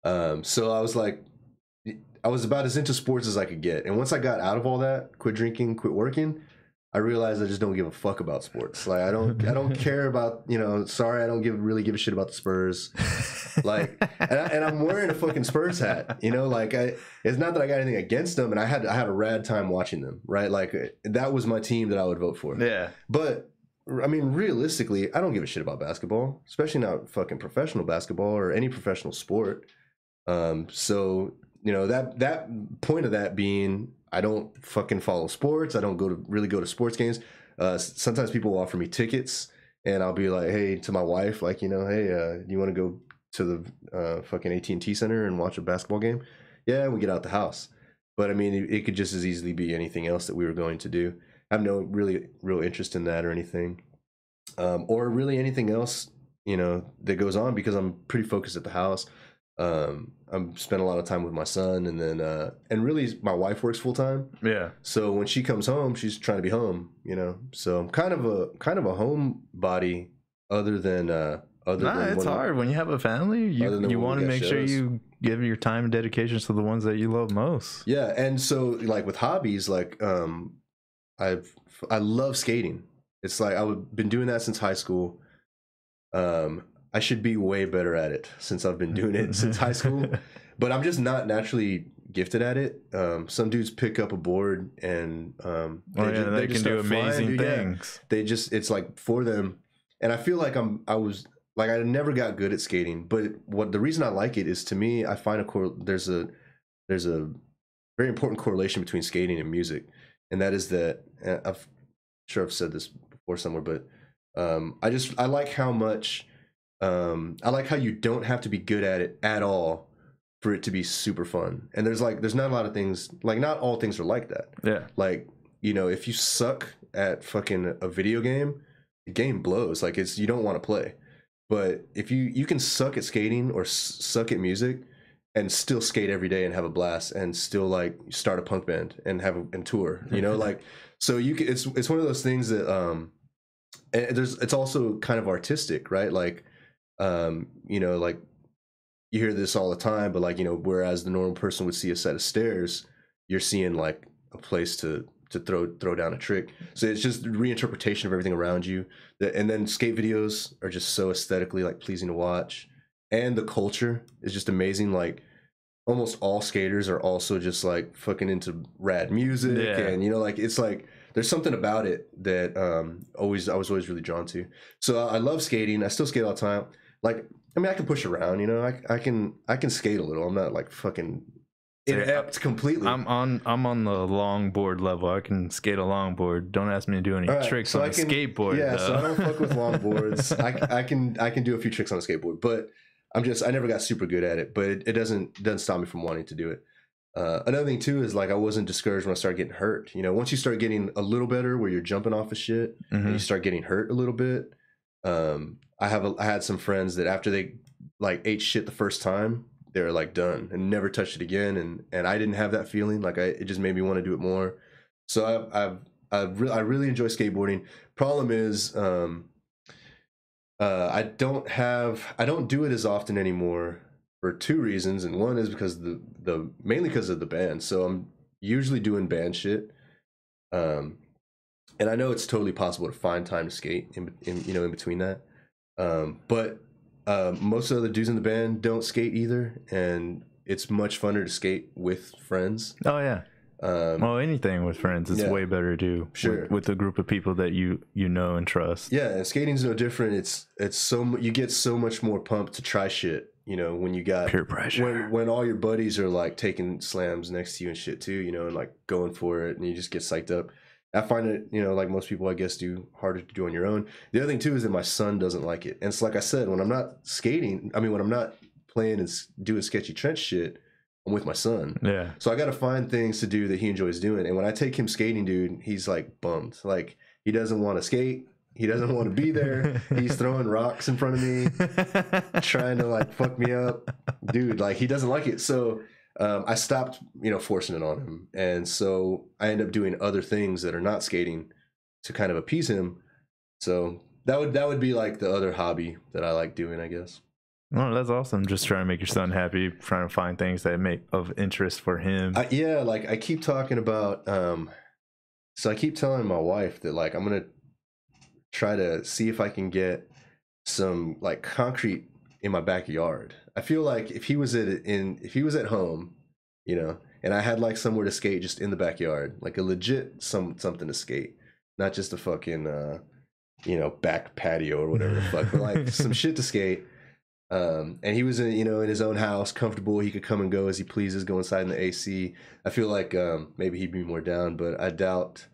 So I was like, I was about as into sports as I could get. And once I got out of all that, quit drinking, quit working, I realized I just don't give a fuck about sports. Like I don't care about, sorry, I don't really give a shit about the Spurs. Like, and I'm wearing a fucking Spurs hat, like it's not that I got anything against them, and I had a rad time watching them, right? Like that was my team that I would vote for. Yeah. But I mean, realistically, I don't give a shit about basketball, especially not fucking professional basketball or any professional sport. So that point of that being, I don't fucking follow sports. I don't really go to sports games. Sometimes people will offer me tickets, and I'll be like, hey, to my wife, like, hey, do you want to go to the fucking AT&T Center and watch a basketball game? Yeah, we get out the house. But I mean, it could just as easily be anything else that we were going to do. I have no really real interest in that or anything, or really anything else, that goes on, because I'm pretty focused at the house. I'm spend a lot of time with my son, and then and really my wife works full time. Yeah. So when she comes home, she's trying to be home, So I'm kind of a homebody, other than it's hard when you have a family. You want to make sure you give your time and dedication to the ones that you love most. Yeah, and so like with hobbies, like I love skating. It's like I've been doing that since high school. I should be way better at it since I've been doing it since high school, but I'm just not naturally gifted at it. Some dudes pick up a board and they can do amazing things. Yeah. It's like for them, and I feel like I never got good at skating, but the reason I like it is, to me, I find there's a very important correlation between skating and music, and that is that I'm sure I've said this before somewhere, but I like how much. I like how you don't have to be good at it at all for it to be super fun. And there's not a lot of things, like not all things are like that. Yeah. Like, if you suck at fucking a video game, the game blows. Like you don't want to play. But if you can suck at skating or suck at music and still skate every day and have a blast and still like start a punk band and and tour, like, so it's one of those things that, and it's also kind of artistic, right? Like, like you hear this all the time, but like, whereas the normal person would see a set of stairs, you're seeing like a place to throw down a trick. So it's just reinterpretation of everything around you. And then skate videos are just so aesthetically like pleasing to watch. And the culture is just amazing. Like almost all skaters are also just like fucking into rad music. Yeah. And, like, it's like, there's something about it that I was always really drawn to. So I love skating. I still skate all the time. Like, I mean, I can push around, I can skate a little. I'm not like fucking inept completely. I'm on the longboard level. I can skate a longboard. Don't ask me to do any tricks on a skateboard. Yeah, though. So I don't fuck with longboards. I can do a few tricks on a skateboard, but I never got super good at it. But it doesn't stop me from wanting to do it. Another thing too is like I wasn't discouraged when I started getting hurt. Once you start getting a little better, where you're jumping off of shit, and you start getting hurt a little bit. I had some friends that after they like ate shit the first time, they were like done and never touched it again. And I didn't have that feeling. Like it just made me want to do it more. So I really enjoy skateboarding. Problem is, I don't do it as often anymore for two reasons. And one is because mainly because of the band. So I'm usually doing band shit. And I know it's totally possible to find time to skate in between that. But most of the dudes in the band don't skate either, and it's much funner to skate with friends. Oh yeah. Well, anything with friends, it's way better to do with a group of people that you know and trust. Yeah, and skating's no different. It's so you get so much more pumped to try shit. You know, when you got peer pressure, when all your buddies are like taking slams next to you and shit too. You know, and like going for it, and you just get psyched up. I find it, you know, like most people, I guess, do harder to do on your own. The other thing too is that my son doesn't like it, and it's like I said, when I'm not skating, I mean, when I'm not playing and doing Sketchy Trench shit, I'm with my son. Yeah. So I got to find things to do that he enjoys doing. And when I take him skating, dude, he's like bummed. Like he doesn't want to skate. He doesn't want to be there. He's throwing rocks in front of me, trying to like fuck me up, dude. Like he doesn't like it. So I stopped, you know, forcing it on him. And so I end up doing other things that are not skating to kind of appease him. So that would be like the other hobby that I like doing, I guess. Oh, that's awesome. Just trying to make your son happy, trying to find things that make of interest for him. Yeah, like I keep talking about, so I keep telling my wife that like I'm going to try to see if I can get some like concrete in my backyard. I feel like if he was at home, you know, and I had like somewhere to skate just in the backyard, like a legit something to skate, not just a fucking, you know, back patio or whatever the fuck, but like some shit to skate. And he was in, you know, in his own house, comfortable. He could come and go as he pleases, go inside in the AC. I feel like maybe he'd be more down, but I doubt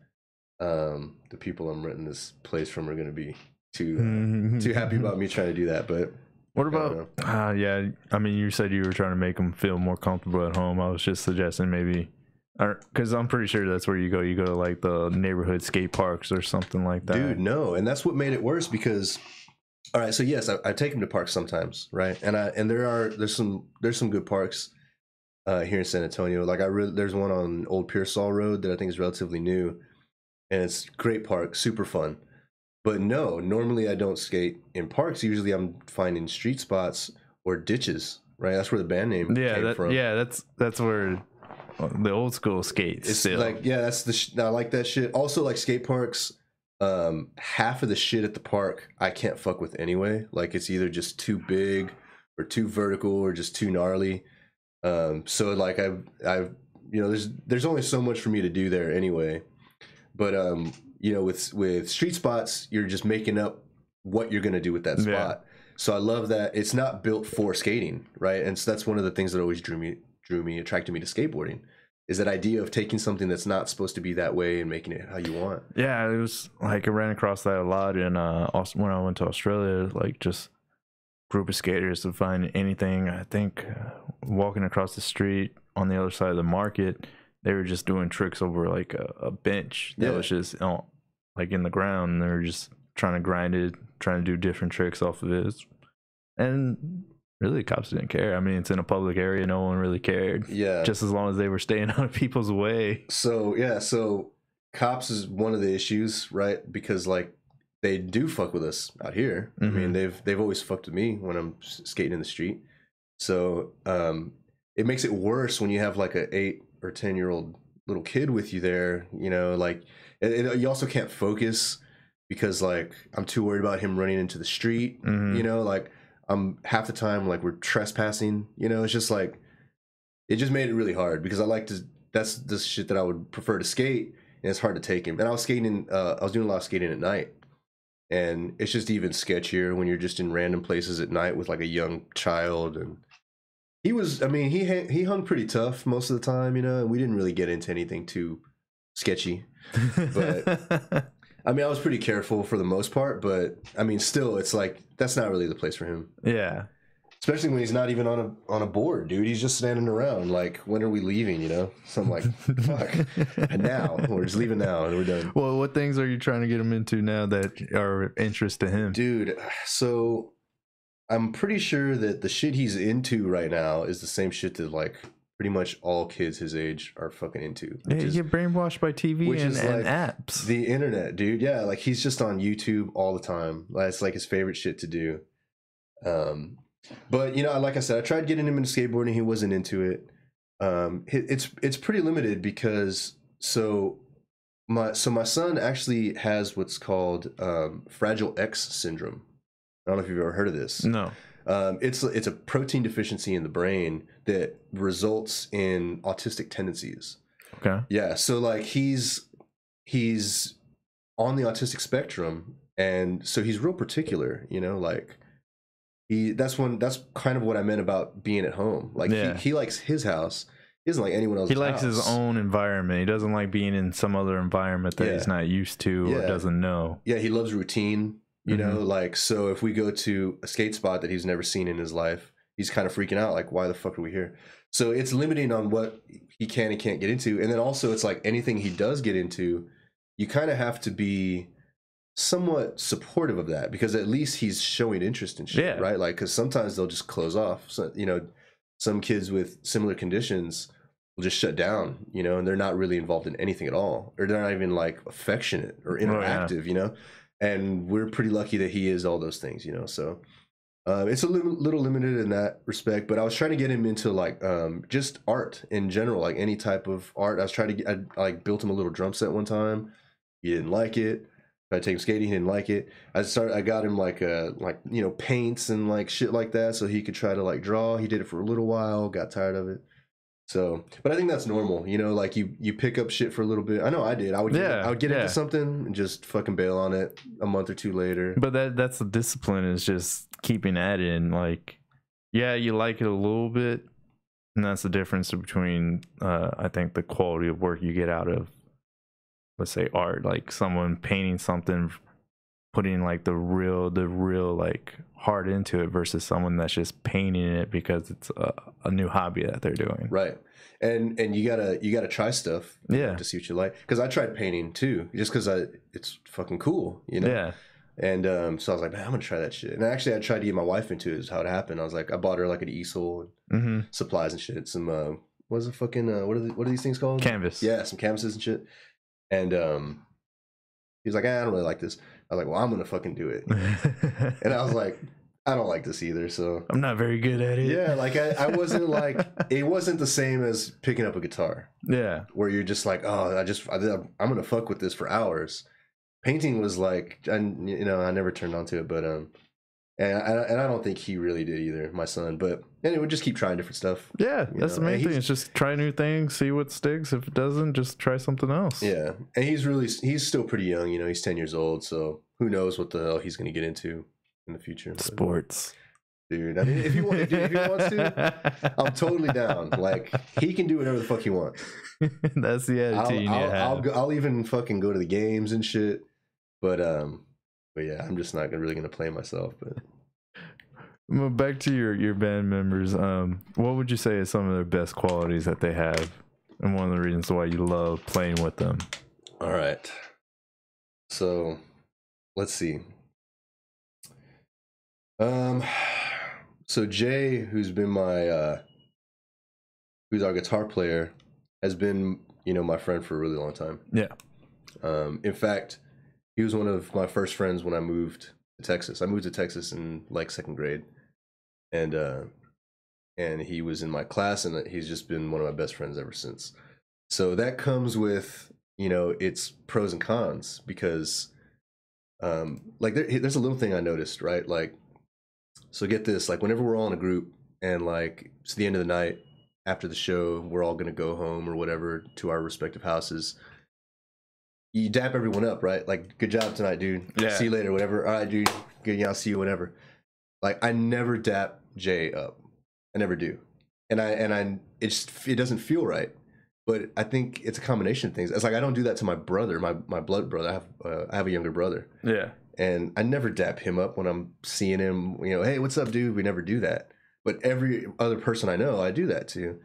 the people I'm renting this place from are going to be too happy about me trying to do that. But what about? Yeah, I mean, you said you were trying to make him feel more comfortable at home. I was just suggesting maybe, because I'm pretty sure that's where you go. You go to like the neighborhood skate parks or something like that. Dude, no, and that's what made it worse because. All right, so yes, I take him to parks sometimes, right? And there's some good parks here in San Antonio. Like there's one on Old Pearsall Road that I think is relatively new, and it's a great park, super fun. But no, normally I don't skate in parks. Usually I'm finding street spots or ditches, right? That's where the band name came from. Yeah, that's where the old school skates. It's still. like that's I like that shit. Also, like skate parks. Half of the shit at the park I can't fuck with anyway. Like it's either just too big or too vertical or just too gnarly. So like I've you know there's only so much for me to do there anyway. But you know with street spots you're just making up what you're gonna do with that spot. Yeah. So I love that it's not built for skating, right? And so that's one of the things that always attracted me to skateboarding. Is that idea of taking something that's not supposed to be that way and making it how you want. Yeah, it was like I ran across that a lot in when I went to Australia. Like just group of skaters to find anything. I think walking across the street on the other side of the market, they were just doing tricks over like a bench that was just like in the ground. And they were just trying to grind it, trying to do different tricks off of it, and. Really, cops didn't care. I mean, it's in a public area. No one really cared. Yeah. Just as long as they were staying out of people's way. So, yeah. So, cops is one of the issues, right? Because, like, they do fuck with us out here. I mean, they've always fucked with me when I'm skating in the street. So, it makes it worse when you have, like, a 8 or 10-year-old little kid with you there. You know, like, you also can't focus because, like, I'm too worried about him running into the street. You know, like... half the time like we're trespassing, you know. It's just like it just made it really hard because I like to that's the shit that I would prefer to skate, and it's hard to take him. And I was skating I was doing a lot of skating at night, and it's just even sketchier when you're just in random places at night with like a young child. And he was, I mean, he hung pretty tough most of the time, you know, and we didn't really get into anything too sketchy, but I mean, I was pretty careful for the most part, but I mean, still, it's like that's not really the place for him. Yeah, especially when he's not even on a board, dude. He's just standing around. Like, when are we leaving? You know, so I'm like, fuck. And now we're just leaving now, and we're done. Well, what things are you trying to get him into now that are of interest to him, dude? So I'm pretty sure that the shit he's into right now is the same shit that like pretty much all kids his age are fucking into. Yeah, you get brainwashed by TV and like apps. The internet, dude. Yeah, like he's just on YouTube all the time. That's like his favorite shit to do. But you know, like I said, I tried getting him into skateboarding. He wasn't into it. It's pretty limited because my son actually has what's called Fragile X syndrome. I don't know if you've ever heard of this. No. It's a protein deficiency in the brain that results in autistic tendencies. Okay. Yeah, so like he's on the autistic spectrum, and so he's real particular, you know, like that's kind of what I meant about being at home. Like he likes his house. He doesn't like anyone else's house. He likes his own environment. He doesn't like being in some other environment that he's not used to or doesn't know. Yeah, he loves routine, you know, like, so if we go to a skate spot that he's never seen in his life, he's kind of freaking out, like, why the fuck are we here? So it's limiting on what he can and can't get into. And then also it's like anything he does get into, you kind of have to be somewhat supportive of that, because at least he's showing interest in shit, right? Like, because sometimes they'll just close off. So, you know, some kids with similar conditions will just shut down, you know, and they're not really involved in anything at all, or they're not even like affectionate or interactive, you know. And we're pretty lucky that he is all those things, you know. So it's a little limited in that respect, but I was trying to get him into like just art in general, like any type of art. I was trying to get, I like built him a little drum set one time. He didn't like it. I take him skating, he didn't like it. I got him like you know, paints and like shit like that, so he could try to like draw. He did it for a little while, got tired of it. So, but I think that's normal, you know, like you pick up shit for a little bit. I know I did. I would get into something and just fucking bail on it a month or two later. But that's the discipline, is just keeping at it. And like, yeah, you like it a little bit, and that's the difference between I think the quality of work you get out of, let's say, art. Like someone painting something, putting like the real like heart into it, versus someone that's just painting it because it's a new hobby that they're doing. Right. And you gotta try stuff, to see what you like. Because I tried painting too, just because it's fucking cool, you know. Yeah. And so I was like, man, I'm gonna try that shit. And actually, I tried to get my wife into it. Is how it happened. I was like, I bought her like an easel, and supplies and shit. Some what is it fucking what are these things called? Canvas. Yeah, some canvases and shit. And he was like, I don't really like this. I was like, well, I'm gonna fucking do it. And I was like, I don't like this either, so I'm not very good at it. Yeah, like I wasn't like, it wasn't the same as picking up a guitar. Yeah, where you're just like, oh, I'm gonna fuck with this for hours. Painting was like, and you know, I never turned on to it, but and I don't think he really did either, my son. But anyway, just keep trying different stuff. Yeah, that's the main thing. It's just try new things, see what sticks. If it doesn't, just try something else. Yeah, and he's still pretty young. You know, he's 10 years old, so who knows what the hell he's gonna get into in the future. Sports. Dude, I mean, if he wants to, I'm totally down. Like, he can do whatever the fuck he wants. That's the attitude. I'll even fucking go to the games and shit. But yeah, I'm just not really gonna play myself. But well, back to your band members. What would you say is some of their best qualities that they have, and one of the reasons why you love playing with them? All right. So, let's see. So Jay, who's been who's our guitar player, has been, you know, my friend for a really long time. Yeah. In fact, he was one of my first friends when I moved to Texas. I moved to Texas in like 2nd grade, and he was in my class, and he's just been one of my best friends ever since. So that comes with, you know, its pros and cons, because like there's a little thing I noticed, right? Like, so get this, like whenever we're all in a group and like it's the end of the night after the show, we're all gonna go home or whatever to our respective houses. You dap everyone up, right? Like, good job tonight, dude. Yeah. See you later, whatever. All right, dude. Good, yeah, I'll see you, whatever. Like, I never dap Jay up. I never do. And it doesn't feel right. But I think it's a combination of things. It's like, I don't do that to my brother, my blood brother. I have a younger brother. Yeah. And I never dap him up when I'm seeing him, you know, hey, what's up, dude? We never do that. But every other person I know, I do that to.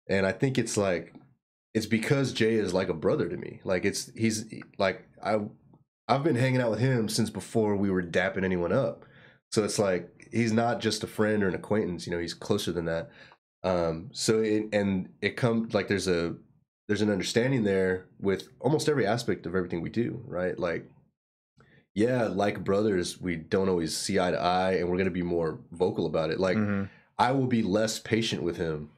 And I think it's like, it's because Jay is like a brother to me. Like, he's like, I've been hanging out with him since before we were dapping anyone up. So it's like, he's not just a friend or an acquaintance, you know, he's closer than that. So it comes like, there's an understanding there with almost every aspect of everything we do, right? Like, yeah, like brothers, we don't always see eye to eye, and we're going to be more vocal about it. Like, I will be less patient with him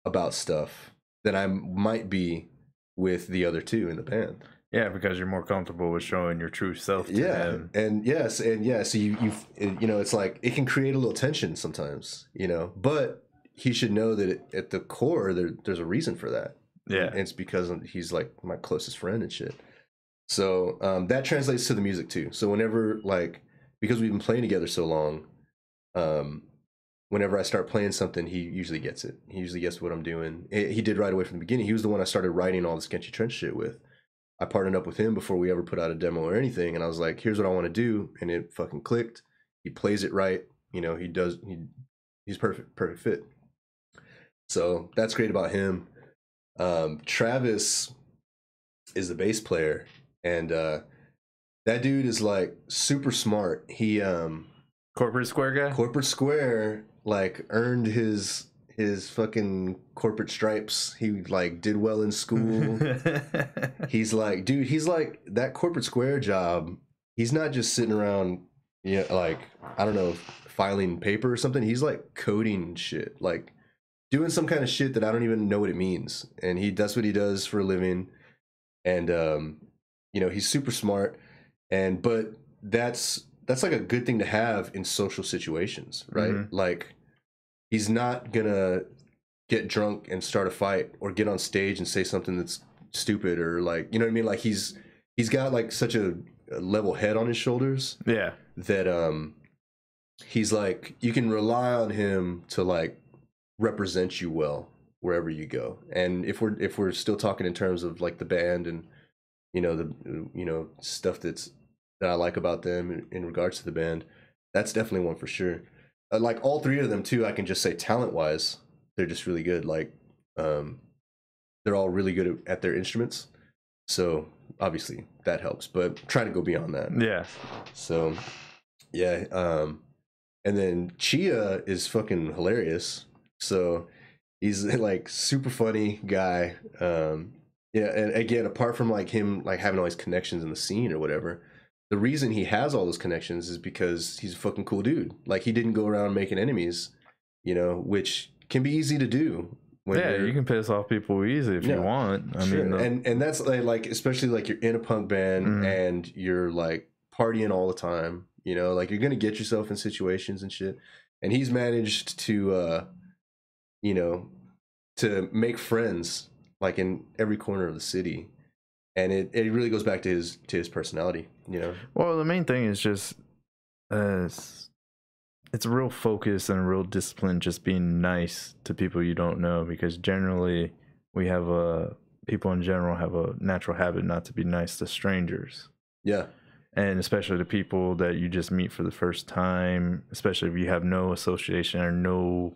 about stuff than I might be with the other two in the band. Yeah, because you're more comfortable with showing your true self to Yeah, them. and yes, and yeah. So you know, it's like it can create a little tension sometimes, you know. But he should know that at the core, there's a reason for that. Yeah. And it's because he's like my closest friend and shit. So that translates to the music too. So whenever like because we've been playing together so long, whenever I start playing something, he usually gets it. He usually gets what I'm doing. He did right away from the beginning. He was the one I started writing all the Sketchy Trench shit with. I partnered up with him before we ever put out a demo or anything, and I was like, "Here's what I want to do," and it fucking clicked. He plays it right, you know. He's perfect fit. So that's great about him. Travis is the bass player, and that dude is like super smart. He Corporate Square guy? Corporate Square like earned his fucking corporate stripes. He like did well in school. He's like, dude, he's like that Corporate Square job. He's not just sitting around, yeah, like I don't know, filing paper or something. He's like coding shit, like doing some kind of shit that I don't even know what it means. And that's what he does for a living. And you know, he's super smart. And but that's like a good thing to have in social situations, right? Mhm. Like he's not gonna get drunk and start a fight or get on stage and say something that's stupid or like, you know what I mean? Like he's got like such a level head on his shoulders Yeah. that he's like you can rely on him to like represent you well wherever you go. And if we're still talking in terms of like the band and you know the stuff that I like about them in regards to the band, that's definitely one for sure. Like all three of them too, I can just say talent wise, they're just really good. Like they're all really good at their instruments, so obviously that helps. But trying to go beyond that. Yeah. So yeah, and then Chia is fucking hilarious. So he's like super funny guy. Yeah, and again, apart from like him like having all these connections in the scene or whatever, the reason he has all those connections is because he's a fucking cool dude. Like he didn't go around making enemies, you know, which can be easy to do when Yeah, you're you can piss off people easy if you want. I sure. mean, And that's like especially like you're in a punk band Mhm. and you're like partying all the time, you know, like you're gonna get yourself in situations and shit. And he's managed to you know, to make friends like in every corner of the city. And it really goes back to his personality, you know. Well, the main thing is just it's a real focus and a real discipline just being nice to people you don't know, because generally we have people in general have a natural habit not to be nice to strangers. Yeah. And especially to people that you just meet for the first time, especially if you have no association or no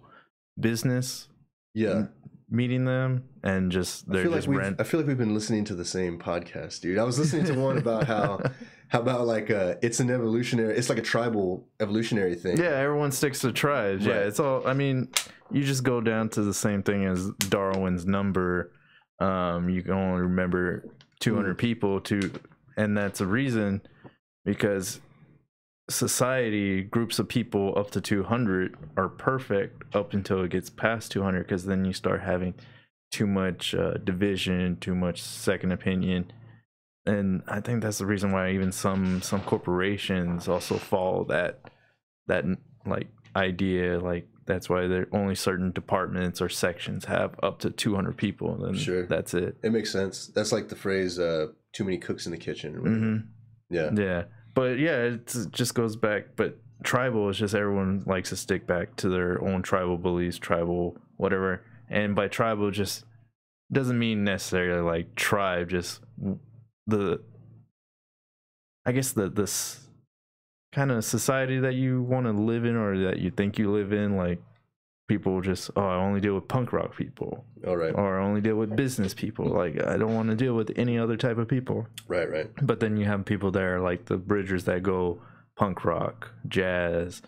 business Yeah. meeting them, and just they're just I feel like we've been listening to the same podcast, dude. I was listening to one about how about like it's like a tribal evolutionary thing. Yeah, everyone sticks to tribes. Right. Yeah, it's all, I mean, you just go down to the same thing as Darwin's number. You can only remember 200 people and that's a reason, because society, groups of people up to 200 are perfect up until it gets past 200, because then you start having too much division, too much second opinion. And I think that's the reason why even some corporations also follow that like idea. Like that's why there only certain departments or sections have up to 200 people, and sure, that's it. It makes sense. That's like the phrase too many cooks in the kitchen or whatever. Yeah, but yeah, it just goes back. But tribal is just everyone likes to stick back to their own tribal beliefs, tribal whatever. And by tribal just doesn't mean necessarily like tribe, just I guess this kind of society that you want to live in, or that you think you live in. Like people just, I only deal with punk rock people. All right. Or I only deal with business people. Like I don't want to deal with any other type of people. Right. But then you have people that are like the bridgers that go punk rock, jazz,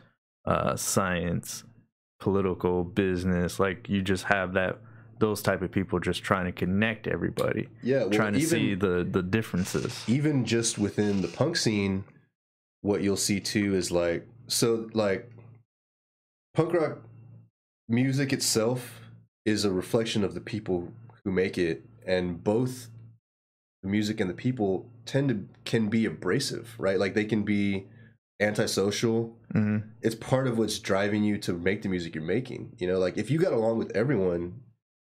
science, political, business. Like you just have those type of people just trying to connect everybody. Yeah, well, trying to see the differences. Even just within the punk scene, what you'll see too is like punk rock music itself is a reflection of the people who make it, and both the music and the people can be abrasive, right? Like they can be antisocial. It's part of what's driving you to make the music you're making. You know, like if you got along with everyone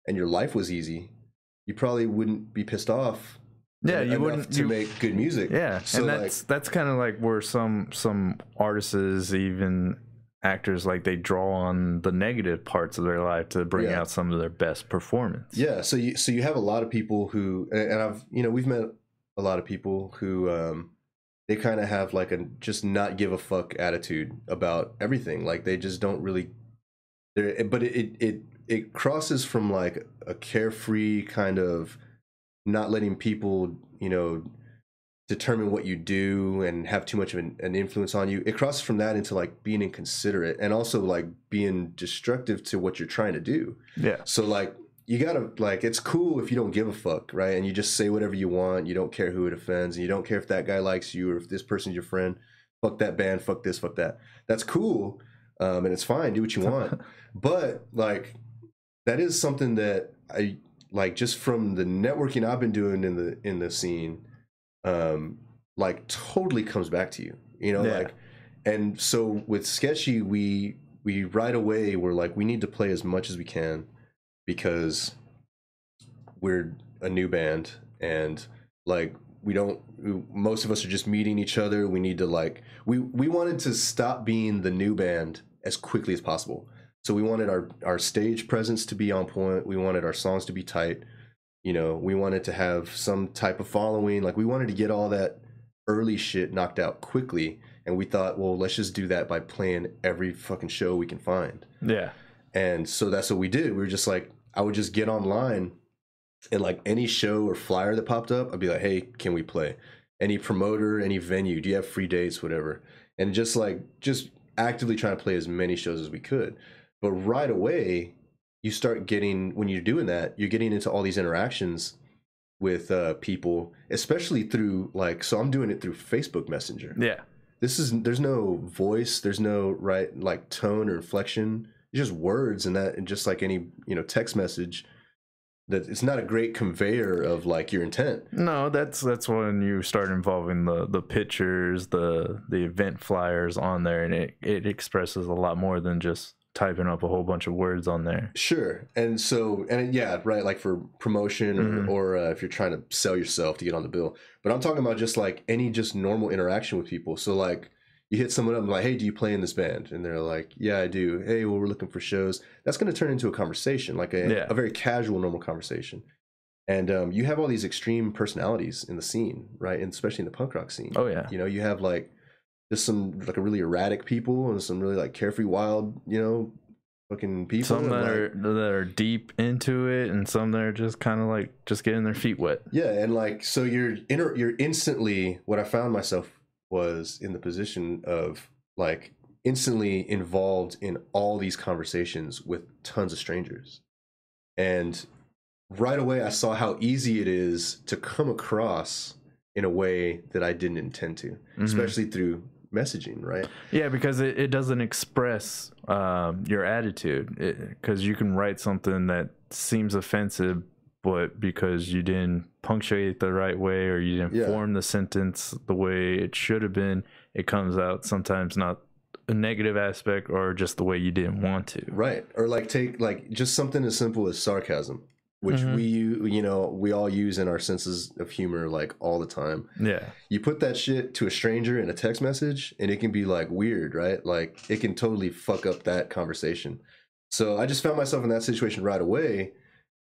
and your life was easy, you probably wouldn't be pissed off. Yeah, you wouldn't to make good music. Yeah, so and that's kind of like where some artists, even actors, like they draw on the negative parts of their life to bring out some of their best performance. Yeah, so you have a lot of people who, and I've we've met a lot of people who they kind of have like a just not give a fuck attitude about everything. Like they just don't really. But it crosses from like a carefree kind of not letting people, determine what you do and have too much of an influence on you. It crosses from that into like being inconsiderate and also like being destructive to what you're trying to do. Yeah. So like you gotta like, it's cool if you don't give a fuck, right? And you just say whatever you want. You don't care who it offends, and you don't care if that guy likes you or if this person's your friend. Fuck that band. Fuck this. Fuck that. That's cool, and it's fine. Do what you want. But like that is something that I like just from the networking I've been doing in the scene. Like totally comes back to you, like, and so with Sketchy, we right away we're like, we need to play as much as we can because we're a new band and like most of us are just meeting each other. We need to like, we wanted to stop being the new band as quickly as possible. So we wanted our stage presence to be on point. We wanted our songs to be tight. We wanted to have some type of following. Like we wanted to get all that early shit knocked out quickly. And we thought, well, let's just do that by playing every fucking show we can find. Yeah. And so that's what we did. We were just like, I would just get online and like any show or flyer that popped up, I'd be like, hey, can we play? Any promoter, any venue, do you have free dates, whatever? And just actively trying to play as many shows as we could. But right away, you start getting, when you're doing that, you're getting into all these interactions with people, especially through like, so I'm doing it through Facebook Messenger. Yeah. There's no voice, there's no like tone or inflection. It's just words and just like any, text message, that it's not a great conveyor of like your intent. No, that's when you start involving the pictures, the event flyers on there, and it expresses a lot more than just typing up a whole bunch of words on there. Sure. And so, yeah, right, like for promotion or if you're trying to sell yourself to get on the bill. But I'm talking about just like any just normal interaction with people. So like you hit someone up and like, hey, do you play in this band? And they're like, yeah, I do. Hey, well, we're looking for shows. That's going to turn into a conversation, like a very casual, normal conversation. And you have all these extreme personalities in the scene, right? And especially in the punk rock scene. Oh, yeah. You have like, there's some like a really erratic people and some really like carefree, wild, fucking people. Some that are deep into it, and some that are just kind of like just getting their feet wet. Yeah, and like so you're instantly. What I found myself was in the position of like instantly involved in all these conversations with tons of strangers, and right away I saw how easy it is to come across in a way that I didn't intend to, especially through messaging, right? Yeah, because it doesn't express your attitude, because you can write something that seems offensive, but because you didn't punctuate the right way or you didn't form the sentence the way it should have been, it comes out sometimes not a negative aspect or just the way you didn't want to. Right. Or like take like just something as simple as sarcasm, which we all use in our senses of humor like all the time. Yeah. You put that shit to a stranger in a text message and it can be like weird, right? Like it can totally fuck up that conversation. So I just found myself in that situation right away.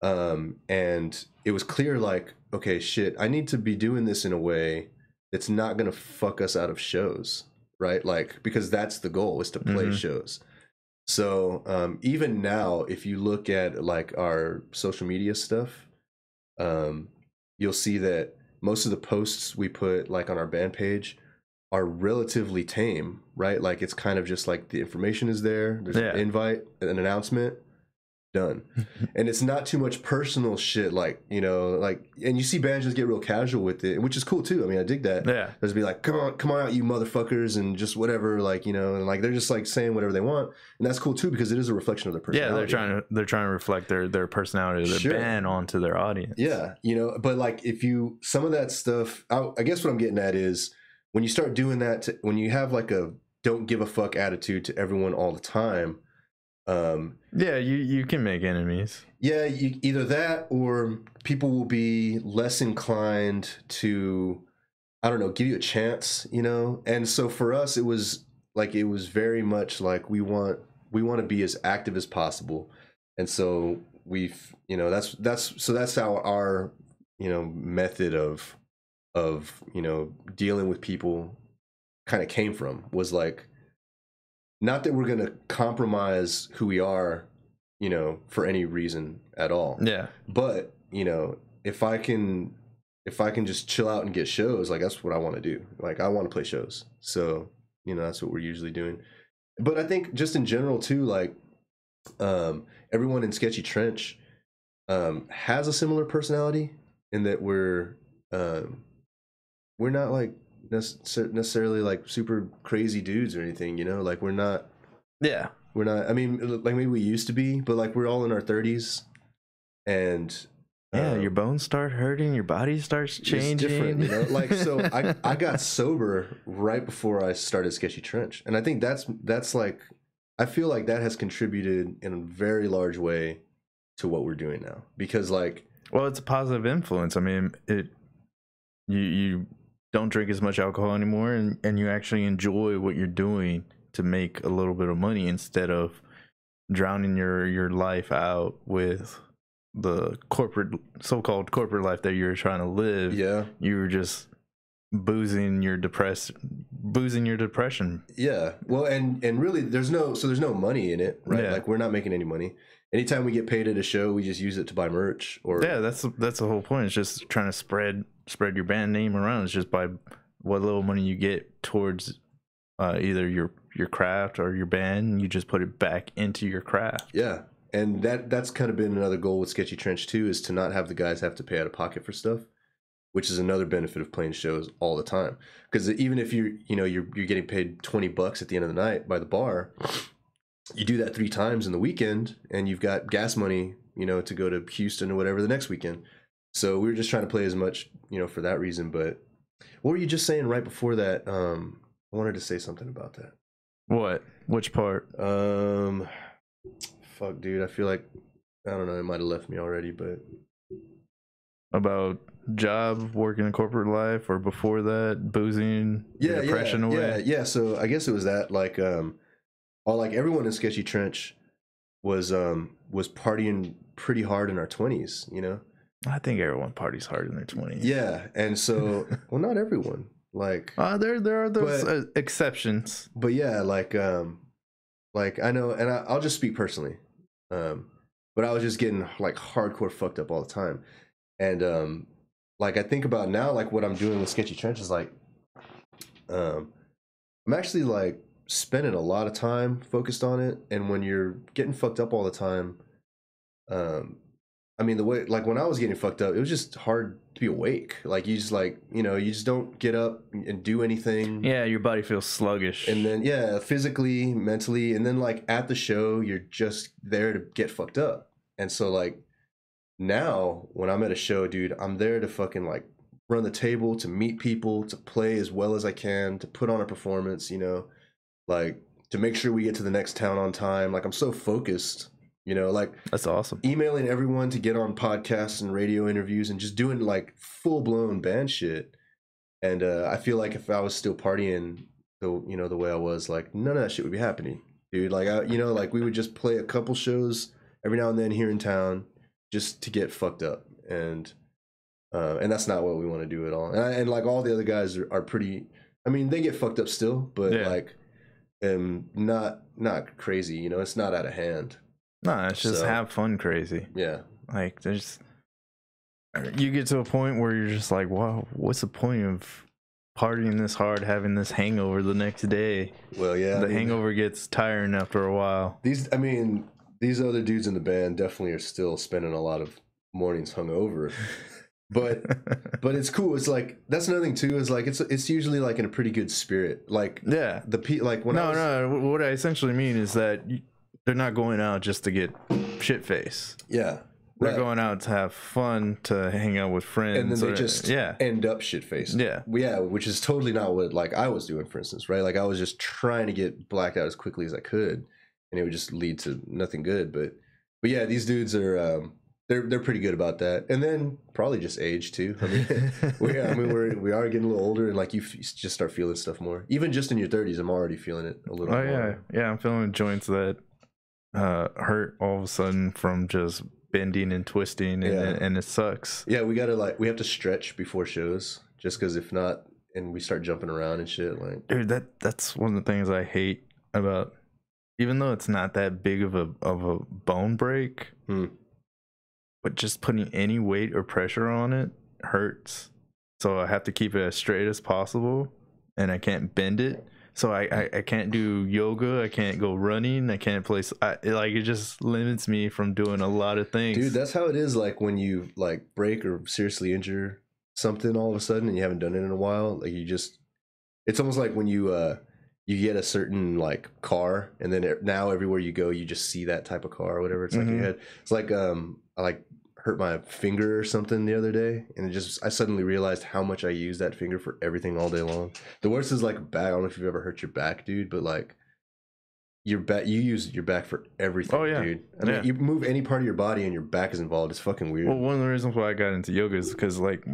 And it was clear like, okay, shit, I need to be doing this in a way that's not going to fuck us out of shows, right? Like, because that's the goal, is to play shows. So even now, if you look at like our social media stuff, you'll see that most of the posts we put like on our band page are relatively tame, right? Like it's kind of just like the information is there. There's an invite, an announcement. done. And it's not too much personal shit, like, you know, like, and you see bands just get real casual with it, which is cool too. I mean, I dig that. Yeah. There's be like, come on out, you motherfuckers, and just whatever, like, you know, and like they're just like saying whatever they want, and that's cool too because it is a reflection of their personality. Yeah, they're trying to reflect their personality, their band onto their audience. Yeah, you know, but like if you some of that stuff, I guess what I'm getting at is when you start doing that, when you have like a don't give a fuck attitude to everyone all the time. Yeah, you can make enemies. Yeah, either that or people will be less inclined to, I don't know, give you a chance, you know. And so for us, it was very much like we want to be as active as possible, and so we've, you know, that's how our, you know, method of you know dealing with people kind of came from, was like, not that we're gonna compromise who we are, you know, for any reason at all. Yeah. But, you know, if I can just chill out and get shows, like that's what I want to do. Like I want to play shows. So, you know, that's what we're usually doing. But I think just in general too, like everyone in Sketchy Trench has a similar personality in that we're not like necessarily like super crazy dudes or anything, you know, like we're not, I mean, like maybe we used to be, but like we're all in our 30s, and your bones start hurting, your body starts changing. It's different, you know? Like, so I got sober right before I started Sketchy Trench, and I think that's like, I feel like that has contributed in a very large way to what we're doing now, because like, well, it's a positive influence. I mean, you don't drink as much alcohol anymore, and you actually enjoy what you're doing to make a little bit of money instead of drowning your life out with the so-called corporate life that you're trying to live. Yeah, you were just boozing your depression. Yeah, well, and really there's no money in it, right? Yeah. Like we're not making any money. Anytime we get paid at a show, we just use it to buy merch. Or yeah, that's the whole point. It's just trying to spread your band name around. It's just by what little money you get towards either your craft or your band, you just put it back into your craft. Yeah, and that's kind of been another goal with Sketchy Trench too, is to not have the guys have to pay out of pocket for stuff, which is another benefit of playing shows all the time. Because even if you're getting paid $20 at the end of the night by the bar, you do that 3 times in the weekend, and you've got gas money, you know, to go to Houston or whatever the next weekend. So we were just trying to play as much, you know, for that reason. But what were you just saying right before that? I wanted to say something about that. What? Which part? Fuck, dude. I feel like, I don't know, it might have left me already, but about job, working in corporate life, or before that, boozing, depression away. Yeah. So I guess it was that, like, like everyone in Sketchy Trench was partying pretty hard in our 20s, you know. I think everyone parties hard in their 20s. Yeah, and so, well, not everyone. Like, there are those exceptions. But yeah, like I know, and I'll just speak personally. But I was just getting like hardcore fucked up all the time, and like I think about now, like what I'm doing with Sketchy Trench is like, I'm actually like spending a lot of time focused on it, and when you're getting fucked up all the time, I mean, the way, like when I was getting fucked up, it was just hard to be awake. Like you just like, you know, you just don't get up and do anything. Yeah, your body feels sluggish. And then, yeah, physically, mentally, and then like at the show, you're just there to get fucked up. And so like now when I'm at a show, dude, I'm there to fucking like run the table, to meet people, to play as well as I can, to put on a performance, you know, like to make sure we get to the next town on time. Like I'm so focused. You know, like that's awesome. Emailing everyone to get on podcasts and radio interviews and just doing like full blown band shit. And I feel like if I was still partying the way I was, like none of that shit would be happening, dude. Like like we would just play a couple shows every now and then here in town just to get fucked up, and that's not what we want to do at all. And like all the other guys are pretty. I mean, they get fucked up still, but like not crazy. You know, it's not out of hand. No, it's just have fun crazy. Yeah. Like you get to a point where you're just like, wow, what's the point of partying this hard, having this hangover the next day? Well, yeah. The hangover gets tiring after a while. I mean, these other dudes in the band definitely are still spending a lot of mornings hungover. But it's cool. It's like that's another thing too. Is like it's usually like in a pretty good spirit. Like Yeah. like when no. What I essentially mean is that they're not going out just to get shit face. Yeah. They're going out to have fun, to hang out with friends, and then they just end up shit faced. Yeah, which is totally not what like I was doing, for instance, right? Like I was just trying to get blacked out as quickly as I could, and it would just lead to nothing good. But yeah, these dudes are they're pretty good about that. And then probably just age too. I mean, we are getting a little older, and like you just start feeling stuff more. Even just in your 30s, I'm already feeling it a little. Oh more. Yeah. I'm feeling joints that hurt all of a sudden from just bending and twisting, and it sucks. Yeah, we have to stretch before shows, just because if not, and we start jumping around and shit. Like, dude, that's one of the things I hate about, even though it's not that big of a bone break, but just putting any weight or pressure on it hurts. So I have to keep it as straight as possible, and I can't bend it. So I can't do yoga. I can't go running. I can't play. It just limits me from doing a lot of things. Dude, that's how it is. Like when you like break or seriously injure something all of a sudden, and you haven't done it in a while. Like it's almost like when you get a certain like car, and then now everywhere you go, you just see that type of car or whatever. It's like your head. It's like I like hurt my finger or something the other day, and I suddenly realized how much I use that finger for everything all day long. The worst is like back. I don't know if you've ever hurt your back, dude, but like your back, you use your back for everything. Oh yeah, dude. I mean, you move any part of your body and your back is involved. It's fucking weird. Well, one of the reasons why I got into yoga is because like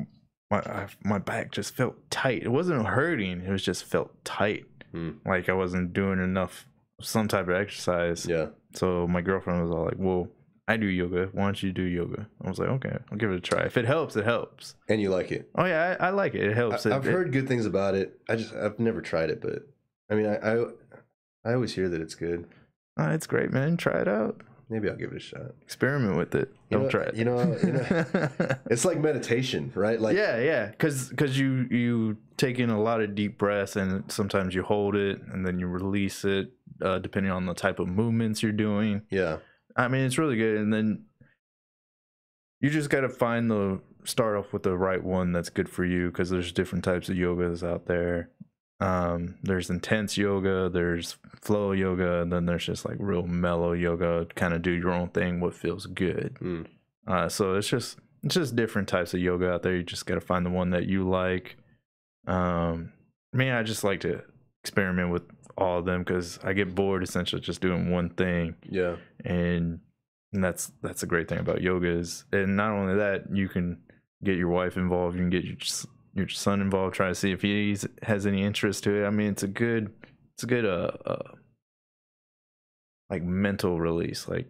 my back just felt tight. It wasn't hurting. It was just felt tight. Like I wasn't doing enough some type of exercise. Yeah. So my girlfriend was all like, "Well, I do yoga. Why don't you do yoga?" I was like, "Okay, I'll give it a try. If it helps, it helps." And you like it? Oh yeah, I like it. It helps. I've heard good things about it. I've never tried it, but I mean, I always hear that it's good. It's great, man. Try it out. Maybe I'll give it a shot. Experiment with it. Don't try it. You know, it's like meditation, right? Like yeah, because you take in a lot of deep breaths, and sometimes you hold it and then you release it, depending on the type of movements you're doing. Yeah. I mean, it's really good, and then you just got to start off with the right one that's good for you, because there's different types of yogas out there. There's intense yoga, there's flow yoga, and then there's just like real mellow yoga, kind of do your own thing, what feels good. So it's just different types of yoga out there. You just got to find the one that you like. I I just like to experiment with all of them, because I get bored essentially just doing one thing. Yeah. And that's a great thing about yoga is, and not only that, you can get your wife involved, you can get your son involved, try to see if he has any interest to it. I mean, it's a good like mental release. Like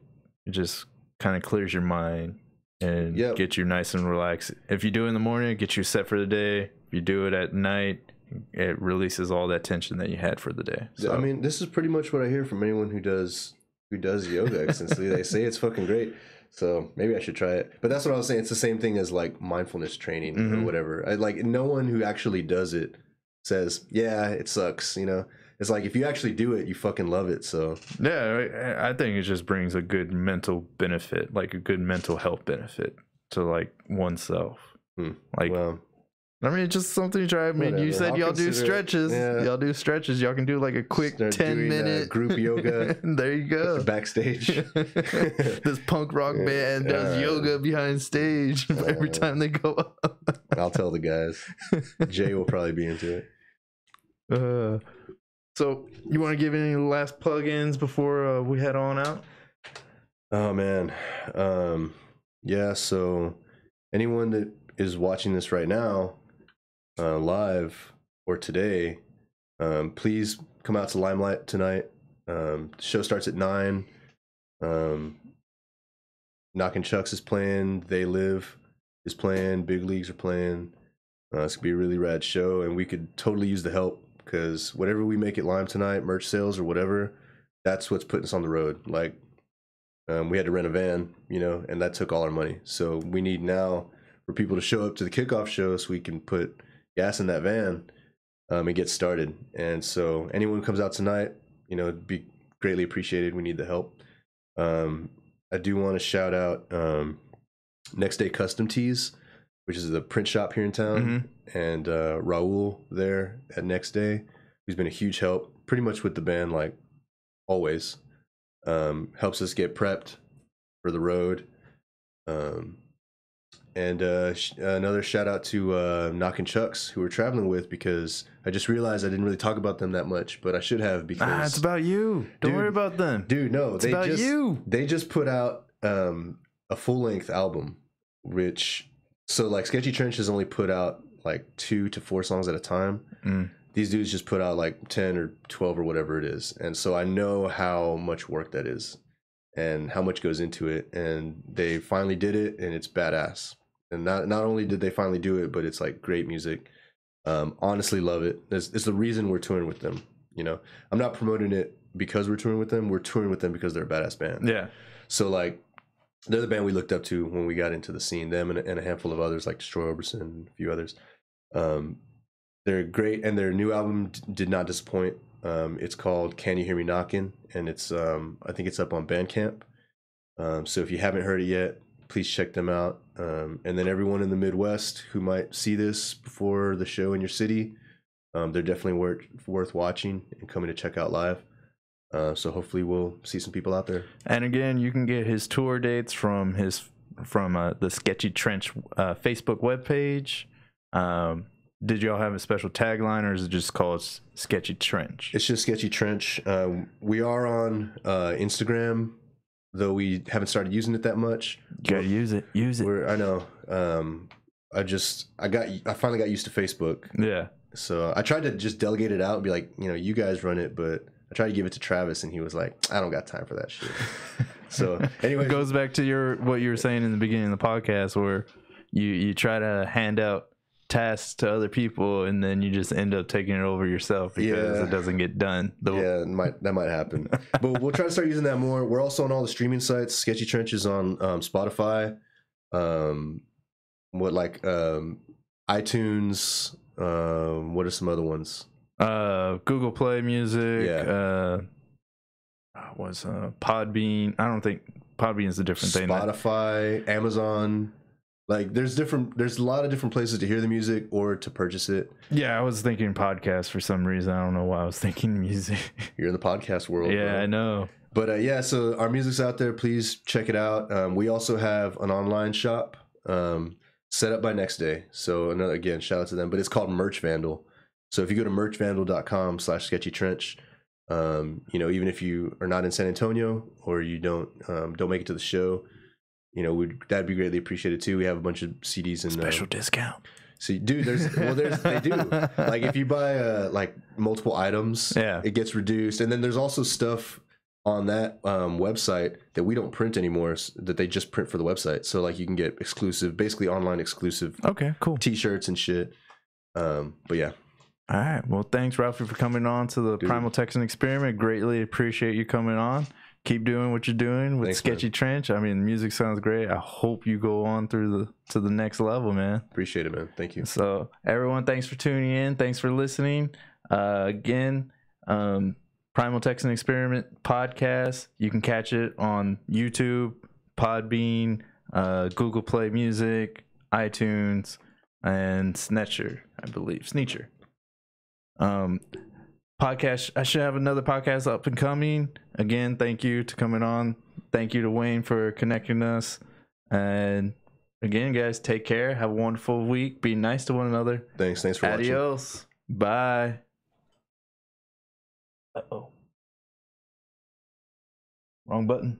it just kind of clears your mind and gets you nice and relaxed. If you do it in the morning, it gets you set for the day. If you do it at night, it releases all that tension that you had for the day. So I mean, this is pretty much what I hear from anyone who does yoga, since they say it's fucking great. So maybe I should try it. But that's what I was saying. It's the same thing as like mindfulness training or whatever. Like no one who actually does it says, yeah, it sucks. You know, it's like if you actually do it, you fucking love it. So yeah, I think it just brings a good mental benefit, like a good mental health benefit to like oneself. Like, I mean, just something to try. I mean, you said y'all do stretches. Yeah. Y'all do stretches. Y'all can do like a quick 10-minute group yoga. There you go. Backstage. This punk rock band does yoga behind stage every time they go up. I'll tell the guys. Jay will probably be into it. So, you want to give any last plugins before we head on out? Oh, man. Yeah, so anyone that is watching this right now, live or today, please come out to Limelight tonight. The show starts at 9. Knockin' Chucks is playing. They Live is playing. Big Leagues are playing. It's gonna be a really rad show, and we could totally use the help, because whatever we make at Lime tonight, merch sales or whatever, that's what's putting us on the road. Like, we had to rent a van, you know, and that took all our money. So we need now for people to show up to the kickoff show so we can put gas in that van and get started. And so anyone who comes out tonight, you know, it'd be greatly appreciated. We need the help. I do want to shout out Next Day Custom Tees, which is the print shop here in town, and Raul there at Next Day, who's been a huge help pretty much with the band, like always. Helps us get prepped for the road. And another shout out to Knockin' Chucks, who we're traveling with, because I just realized I didn't really talk about them that much, but I should have, because it's about you. Don't worry about them, dude. No, it's about you. They just put out a full length album, which like Sketchy Trench has only put out like 2 to 4 songs at a time. These dudes just put out like 10 or 12 or whatever it is, and so I know how much work that is and how much goes into it, and they finally did it, and it's badass. And not only did they finally do it, but it's like great music. Honestly, love it. It's the reason we're touring with them. You know, I'm not promoting it because we're touring with them. We're touring with them because they're a badass band. Yeah. So like, they're the band we looked up to when we got into the scene. Them and a handful of others like Destroy Oberson and a few others. They're great, and their new album did not disappoint. It's called Can You Hear Me Knockin', and it's I think it's up on Bandcamp. So if you haven't heard it yet, please check them out. And then everyone in the Midwest who might see this before the show in your city, they're definitely worth watching and coming to check out live. So hopefully we'll see some people out there. And again, you can get his tour dates from the Sketchy Trench Facebook webpage. Did y'all have a special tagline, or is it just called Sketchy Trench? It's just Sketchy Trench. We are on Instagram, though we haven't started using it that much. You gotta use it. I know. I finally got used to Facebook. Yeah. So I tried to just delegate it out and be like, you guys run it, but I tried to give it to Travis, and he was like, I don't got time for that shit. So anyway, it goes back to what you were saying in the beginning of the podcast, where you try to hand out tasks to other people, and then you just end up taking it over yourself because it doesn't get done. That might happen. But we'll try to start using that more. We're also on all the streaming sites. Sketchy Trench is on Spotify, iTunes. What are some other ones? Google Play Music. Was Podbean. I don't think Podbean is a different thing. Spotify, Amazon. Like there's a lot of different places to hear the music or to purchase it. Yeah, I was thinking podcast for some reason. I don't know why I was thinking music. You're in the podcast world. Yeah, bro. I know. But so our music's out there. Please check it out. We also have an online shop set up by Next Day. So again, shout out to them. But it's called Merch Vandal. So if you go to merchvandal.com/sketchytrench, even if you are not in San Antonio or you don't make it to the show, that'd be greatly appreciated too. We have a bunch of CDs and special discount. See, dude, they do. Like if you buy multiple items, it gets reduced. And then there's also stuff on that website that we don't print anymore, that they just print for the website. So like you can get exclusive, basically online exclusive. Okay, cool. T-shirts and shit. But yeah. All right. Well, thanks, Ralphie, for coming on to the Primal Texan Experiment. Greatly appreciate you coming on. Keep doing what you're doing with Sketchy Trench. I mean, the music sounds great. I hope you go on to the next level, man. Appreciate it, man. Thank you. So, everyone, thanks for tuning in. Thanks for listening. Again, Primal Texan Experiment podcast. You can catch it on YouTube, Podbean, Google Play Music, iTunes, and Snetcher, I believe. Sneetcher. Podcast. I should have another podcast up and coming. Again, thank you to coming on. Thank you to Wayne for connecting us. And again, guys, take care. Have a wonderful week. Be nice to one another. Thanks for watching. Adios. Bye. Uh-oh. Wrong button.